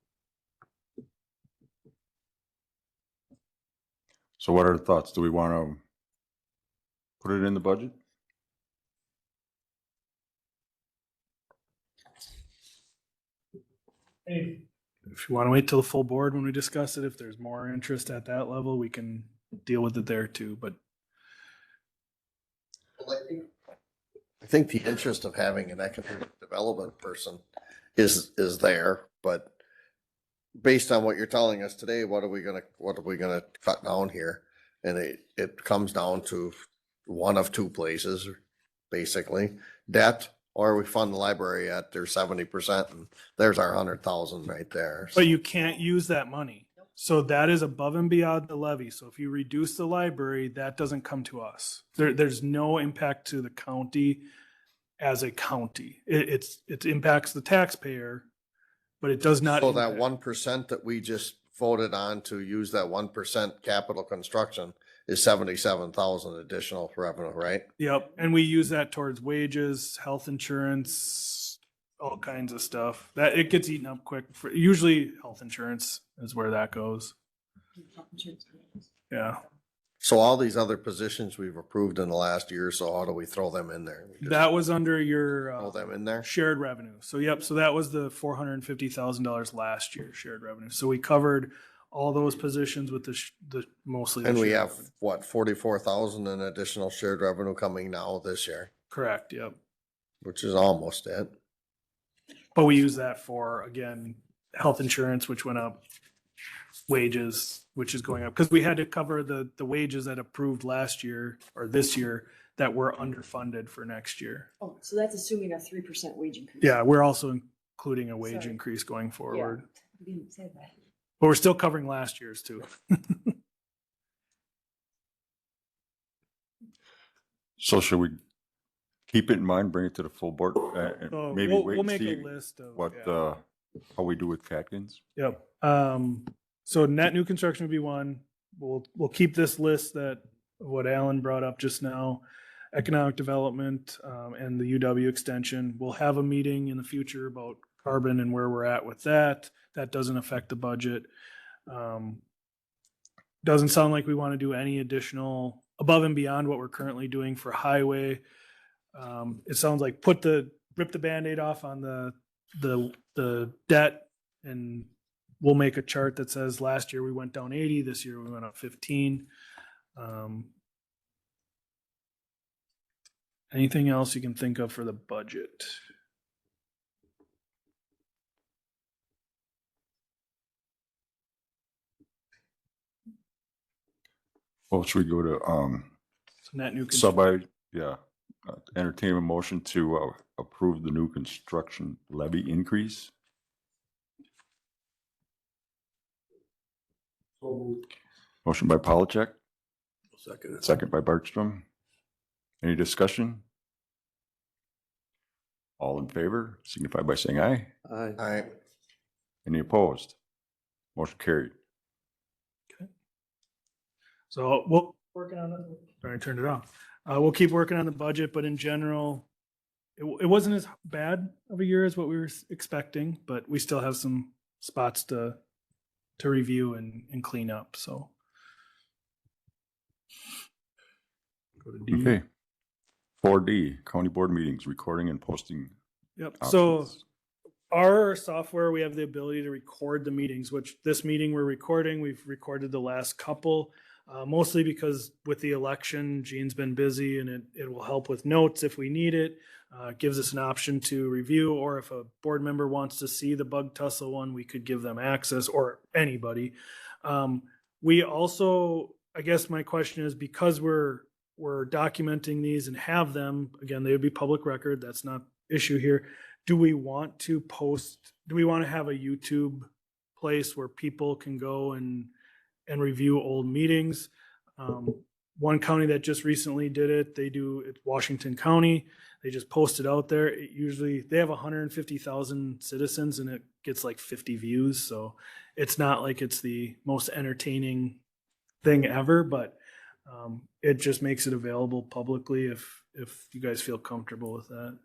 So what are the thoughts? Do we want to put it in the budget? If you want to wait till the full board when we discuss it, if there's more interest at that level, we can deal with it there too. But I think the interest of having an economic development person is there, but based on what you're telling us today, what are we gonna cut down here? And it comes down to one of two places, basically, debt, or we fund the library at their 70%, and there's our 100,000 right there. but you can't use that money. So that is above and beyond the levy. So if you reduce the library, that doesn't come to us. There's no impact to the county as a county. It impacts the taxpayer, but it does not. So that impact- 1% that we just voted on to use that 1% capital construction is 77,000 additional revenue, right? Yep, and we use that towards wages, health insurance, all kinds of stuff. That it gets eaten up quick. Usually, health insurance is where that goes. Yeah, So all these other positions we've approved in the last year or so, how do we throw them in there? We just that was under your throw them in there? shared revenue. So yep, so that was the $450,000 last year shared revenue. So we covered all those positions with the mostly. the And we shared have, revenue. what, 44,000 in additional shared revenue coming now this year, Correct. Yep. which is almost it. But we use that for, again, health insurance, which went up, wages, which is going up, because we had to cover the wages that approved last year or this year that were underfunded for next year. Oh, so that's assuming a 3% wage increase. Yeah, we're also including a wage Sorry. increase going forward, You didn't say that. but we're still covering last year's too. So should we keep it in mind, bring it to the full board, and So maybe we'll wait and make see a list of what, yeah. how we do with Catkins? Yep. So net new construction would be one. We'll keep this list that what Alan brought up just now, economic development, and the UW extension. We'll have a meeting in the future about carbon and where we're at with that. That doesn't affect the budget. Doesn't sound like we want to do any additional above and beyond what we're currently doing for highway. It sounds like rip the Band-Aid off on the debt, and we'll make a chart that says last year we went down 80, this year we went up 15. Anything else you can think of for the budget? Well, should we go to, So net new. entertain a motion to approve the new construction levy increase? Motion by Polachek, Second. second by Bartstrom. Any discussion? All in favor, signify by saying aye. Aye. All right. Any opposed? Motion carried. So we'll working on it. Sorry, I turned it off. We'll keep working on the budget, but in general, it wasn't as bad of a year as what we were expecting, but we still have some spots to review and clean up. So Go to D. Okay. 4D, county board meetings, recording and posting. yep. So options. our software, we have the ability to record the meetings, which this meeting we're recording, we've recorded the last couple. Mostly because with the election, Gene's been busy and it will help with notes if we need it. It gives us an option to review, or if a board member wants to see the bug tussle one, we could give them access, or anybody. We also, I guess my question is, because we're documenting these and have them, again, they would be public record. That's not issue here. Do we want to have a YouTube place where people can go and review old meetings? One county that just recently did it, it's Washington County. They just posted out there. They have 150,000 citizens and it gets like 50 views. So it's not like it's the most entertaining thing ever, but it just makes it available publicly if you guys feel comfortable with that.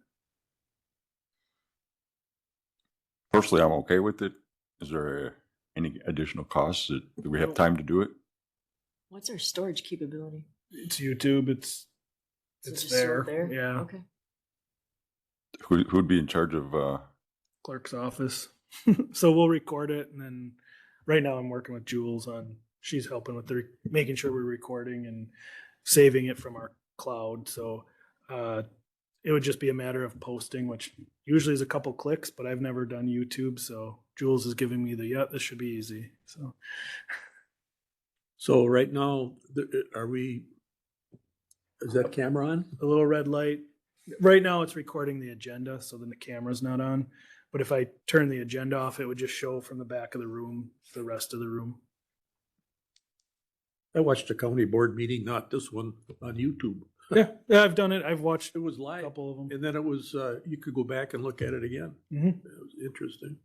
Personally, I'm okay with it. Is there any additional costs? Do we have time to do it? What's our storage capability? It's YouTube. It's So it's just store there. it Yeah. Okay. Who'd be in charge of, Clerk's office. So we'll record it, and then right now I'm working with Jules on. She's helping with making sure we're recording and saving it from our cloud. So it would just be a matter of posting, which usually is a couple clicks, but I've never done YouTube. So Jules is giving me this should be easy. So right now, is that camera on? A little red light. Right now it's recording the agenda, so then the camera's not on. But if I turn the agenda off, it would just show from the back of the room, the rest of the room. I watched a county board meeting, not this one, on YouTube. Yeah, I've done it. I've watched It was a live, couple of them. and then it was, you could go back and look at it again. Mhm. It was interesting.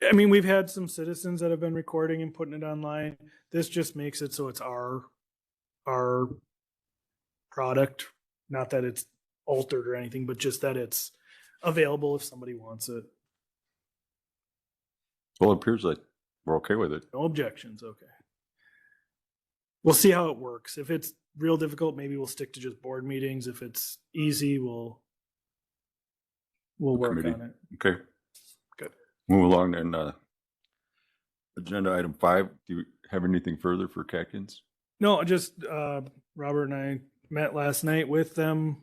I mean, we've had some citizens that have been recording and putting it online. This just makes it so it's our product. Not that it's altered or anything, but just that it's available if somebody wants it. well, it appears like we're okay with it. No objections. Okay. We'll see how it works. If it's real difficult, maybe we'll stick to just board meetings. If it's easy, we'll work Committee. on it. Okay. Good. Move along then, agenda item 5. Do you have anything further for Catkins? No, just Robert and I met last night with them.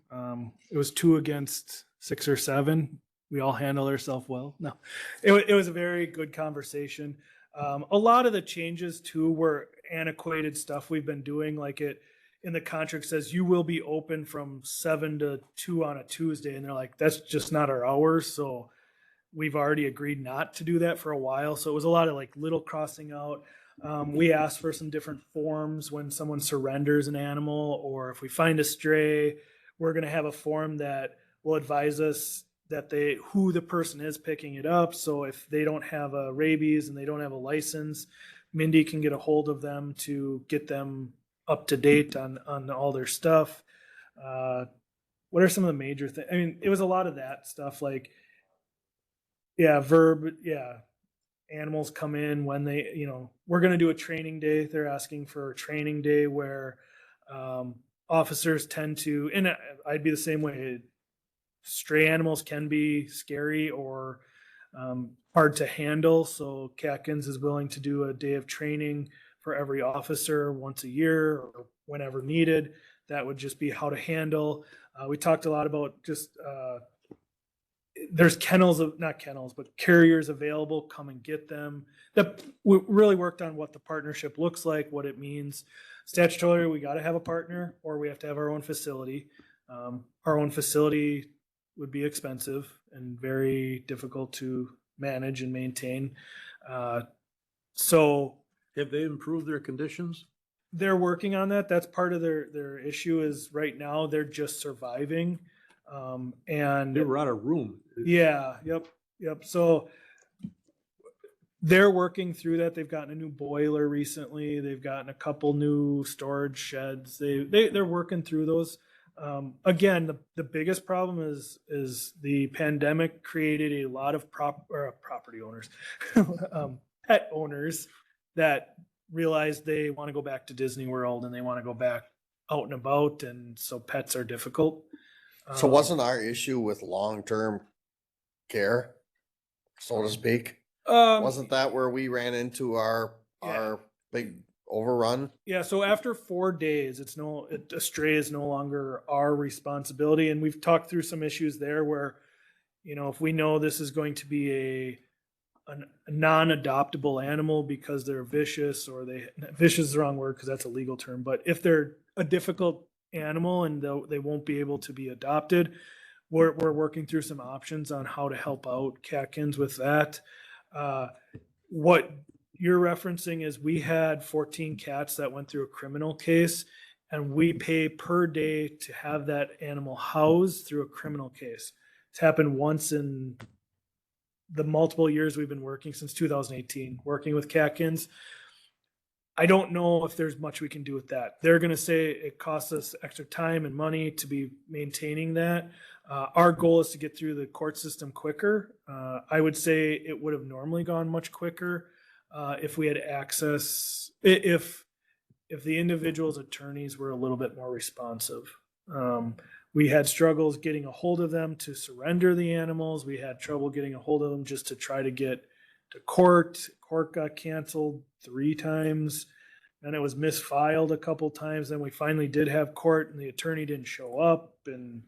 It was 2 against 6 or 7. We all handle ourselves well. No, it was a very good conversation. A lot of the changes too were antiquated stuff we've been doing. Like it in the contract says you will be open from 7 to 2 on a Tuesday, and they're like, that's just not our hours. So we've already agreed not to do that for a while. So it was a lot of like little crossing out. We asked for some different forms when someone surrenders an animal, or if we find a stray, we're going to have a form that will advise us that who the person is picking it up. So if they don't have a rabies and they don't have a license, Mindy can get a hold of them to get them up to date on all their stuff. What are some of the major things? I mean, it was a lot of that stuff, like, animals come in when we're going to do a training day. They're asking for a training day where officers tend to, and I'd be the same way. Stray animals can be scary or hard to handle. So Catkins is willing to do a day of training for every officer once a year or whenever needed. That would just be how to handle. We talked a lot about just there's not kennels, but carriers available. Come and get them. We really worked on what the partnership looks like, what it means. Statutorily, we got to have a partner, or we have to have our own facility. Our own facility would be expensive and very difficult to manage and maintain. So Have they improved their conditions? They're working on that. That's part of their issue is right now they're just surviving. And They were out of room. yeah, yep. So they're working through that. They've gotten a new boiler recently. They've gotten a couple new storage sheds. They're working through those. Again, the biggest problem is the pandemic created a lot of property owners, pet owners that realized they want to go back to Disney World and they want to go back out and about, and so pets are difficult. So wasn't our issue with long-term care, so to speak? Wasn't that where we ran into our big overrun? Yeah, so after 4 days, a stray is no longer our responsibility, and we've talked through some issues there where, if we know this is going to be a non-adoptable animal because they're vicious, or vicious is the wrong word because that's a legal term, but if they're a difficult animal and they won't be able to be adopted, we're working through some options on how to help out Catkins with that. What you're referencing is we had 14 cats that went through a criminal case, and we pay per day to have that animal housed through a criminal case. It's happened once in the multiple years we've been working, since 2018, working with Catkins. I don't know if there's much we can do with that. They're going to say it costs us extra time and money to be maintaining that. Our goal is to get through the court system quicker. I would say it would have normally gone much quicker if we had access, if the individual's attorneys were a little bit more responsive. We had struggles getting a hold of them to surrender the animals. We had trouble getting a hold of them just to try to get to court. Court got canceled 3 times, and it was misfiled a couple times. Then we finally did have court, and the attorney didn't show up. And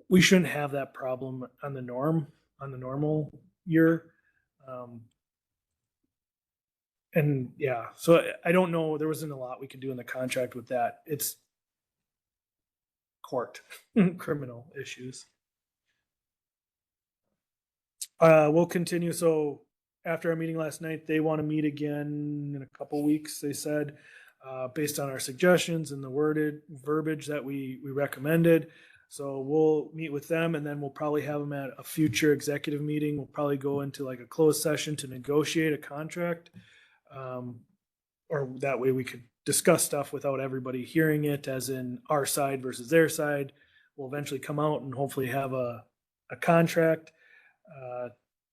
we shouldn't have that problem on the normal year. And yeah, so I don't know. There wasn't a lot we could do in the contract with that. It's court criminal issues. We'll continue. So after our meeting last night, they want to meet again in a couple weeks, they said, based on our suggestions and the verbiage that we recommended. So we'll meet with them, and then we'll probably have them at a future executive meeting. We'll probably go into like a closed session to negotiate a contract. Or that way we could discuss stuff without everybody hearing it, as in our side versus their side. We'll eventually come out and hopefully have a contract.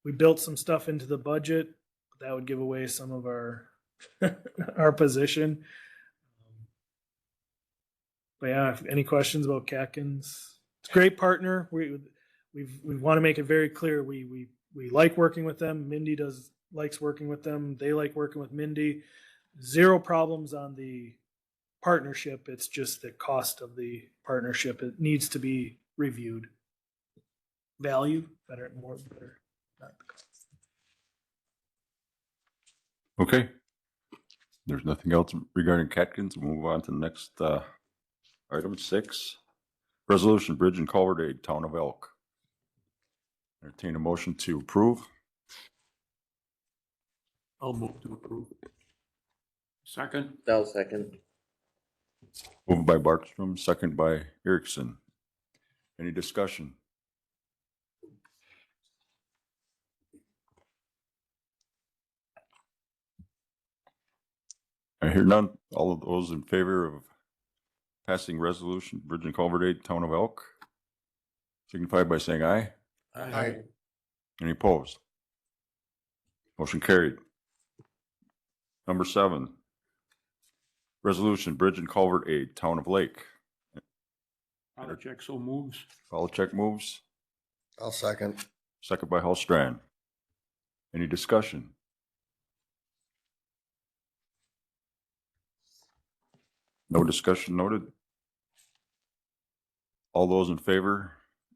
We built some stuff into the budget that would give away some of our our position. But yeah, if any questions about Catkins? It's a great partner. We want to make it very clear. We like working with them. Mindy likes working with them. They like working with Mindy. 0 problems on the partnership. It's just the cost of the partnership. It needs to be reviewed. Value, better. Not the cost. Okay. There's nothing else regarding Catkins. We'll move on to the next item 6. Resolution Bridge and Culvert Aid, Town of Elk. Entertain a motion to approve. I'll move to approve. Second. I'll second. Moved by Barkstrom, second by Erickson. Any discussion? I hear none. All of those in favor of passing resolution Bridge and Culvert Aid, Town of Elk, signify by saying aye. Aye. Any opposed? Motion carried. Number 7, resolution Bridge and Culvert Aid, Town of Lake. Polachek so moves. Polachek moves, I'll second. second by Hallstrand. Any discussion? No discussion noted. All those in favor,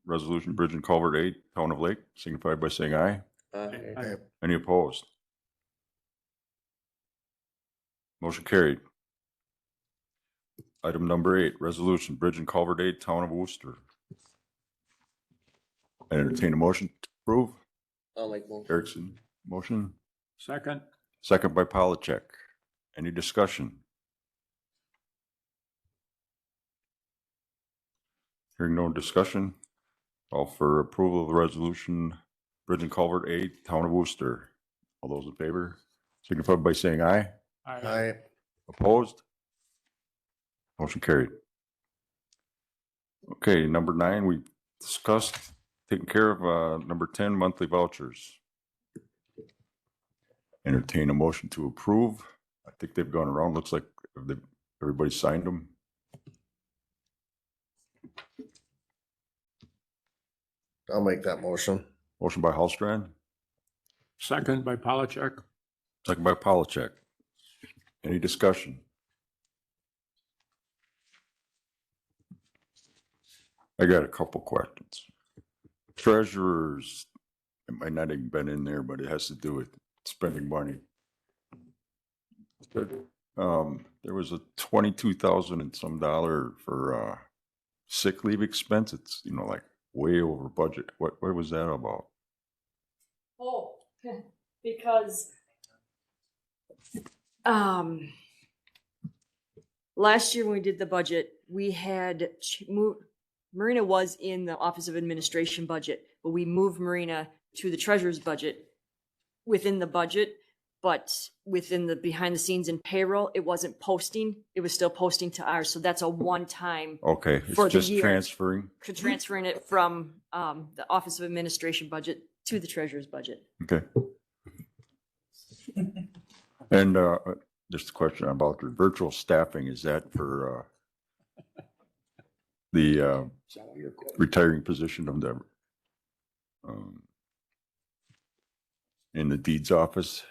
resolution Bridge and Culvert Aid, Town of Lake, signify by saying aye. Aye. Any opposed? Motion carried. Item number 8, resolution Bridge and Culvert Aid, Town of Worcester. I entertain a motion to approve. I'll make one. Erickson, motion, Second. second by Polachek. Any discussion? Hearing no discussion, call for approval of the resolution, Bridge and Culvert 8, Town of Worcester. All those in favor, signify by saying aye. I, Opposed? Motion carried. Okay, number 9, we discussed taking care of number 10, monthly vouchers. Entertain a motion to approve. I think they've gone around. Looks like everybody signed them. I'll make that motion. Motion by Hallstrand, Second by Polachek. second by Polachek. Any discussion? I got a couple questions. Treasurers, it might not even been in there, but it has to do with spending money. There was a 22,000 and some dollar for sick leave expense. It's, like way over budget. What was that about? Oh, because last year when we did the budget, we had moved, Marina was in the Office of Administration budget, but we moved Marina to the treasurer's budget within the budget, but within the behind the scenes in payroll, it wasn't posting. It was still posting to ours. So that's a one-time Okay, For it's the just year. transferring. transferring it from the Office of Administration budget to the treasurer's budget. Okay. And just a question about the virtual staffing. Is that for the retiring position of the in the deeds office?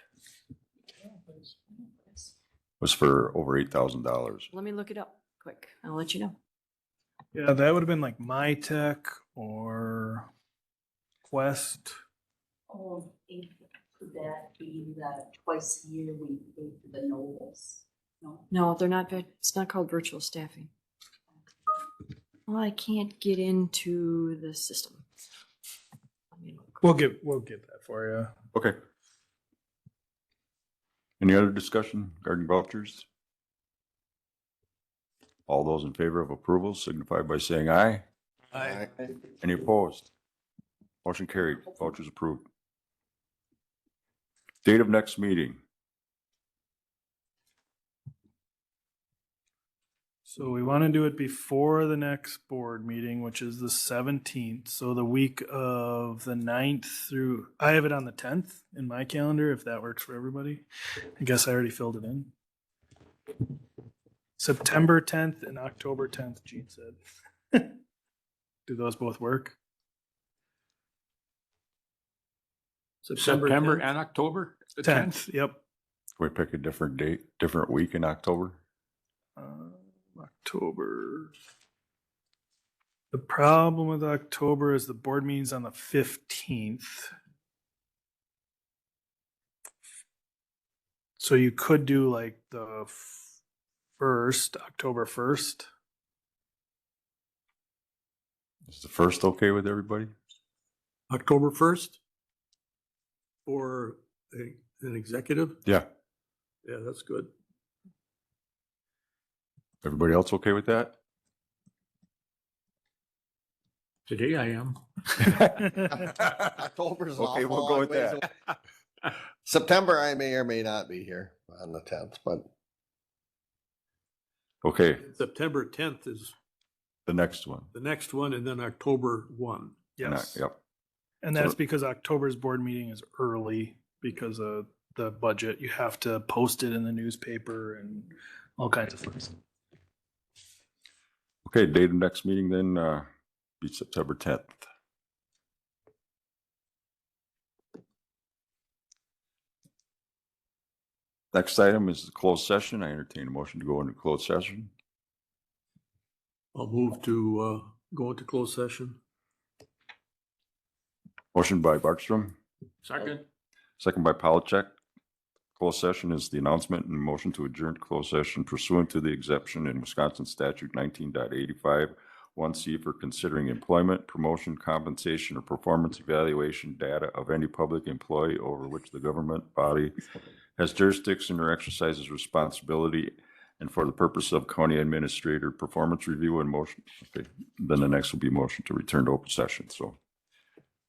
Was for over $8,000. Let me look it up quick. I'll let you know. Yeah, that would have been like MyTech or Quest. Oh, could that be that twice a year we pay for the nobles? No, they're not, it's not called virtual staffing. Well, I can't get into the system. Let me look. We'll get that for you. Okay. Any other discussion regarding vouchers? All those in favor of approval signify by saying aye. I, Any opposed? Motion carried. Vouchers approved. Date of next meeting. So we want to do it before the next board meeting, which is the 17th. So the week of the 9th through, I have it on the 10th in my calendar, if that works for everybody. I guess I already filled it in. September 10th and October 10th, Gene said. Do those both work? September 10th? and October? The 10th, yep. Can we pick a different date, different week in October? October. The problem with October is the board meeting's on the 15th. So you could do like the 1st, October 1st. Is the first okay with everybody? October 1st? For an executive? Yeah. Yeah, that's good. Everybody else okay with that? Today I am. October's Okay, awful we'll go long with ways that. away. September, I may or may not be here on the 10th, but Okay, September 10th is the next one. the next one, and then October 1. Yes. Yep. And that's because October's board meeting is early because of the budget. You have to post it in the newspaper and all kinds of things. Okay, date of next meeting then be September 10th. Next item is the closed session. I entertain a motion to go into closed session. I'll move to go into closed session. Motion by Bartstrom, Second? second by Polachek. Closed session is the announcement and motion to adjourn to closed session pursuant to the exception in Wisconsin statute 19.85 1C for considering employment, promotion, compensation, or performance evaluation data of any public employee over which the government body has jurisdiction or exercises responsibility, and for the purpose of county administrator performance review and motion. Okay, then the next will be motion to return to open session. So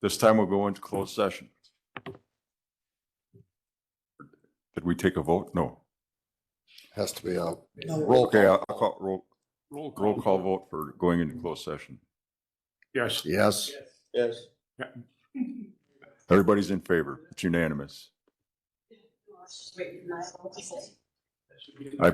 this time we'll go into closed session. Did we take a vote? No. Has to be a roll Okay, call. I'll call roll call vote for going into closed session. Yes. Yes. Yes. Everybody's in favor. It's unanimous. I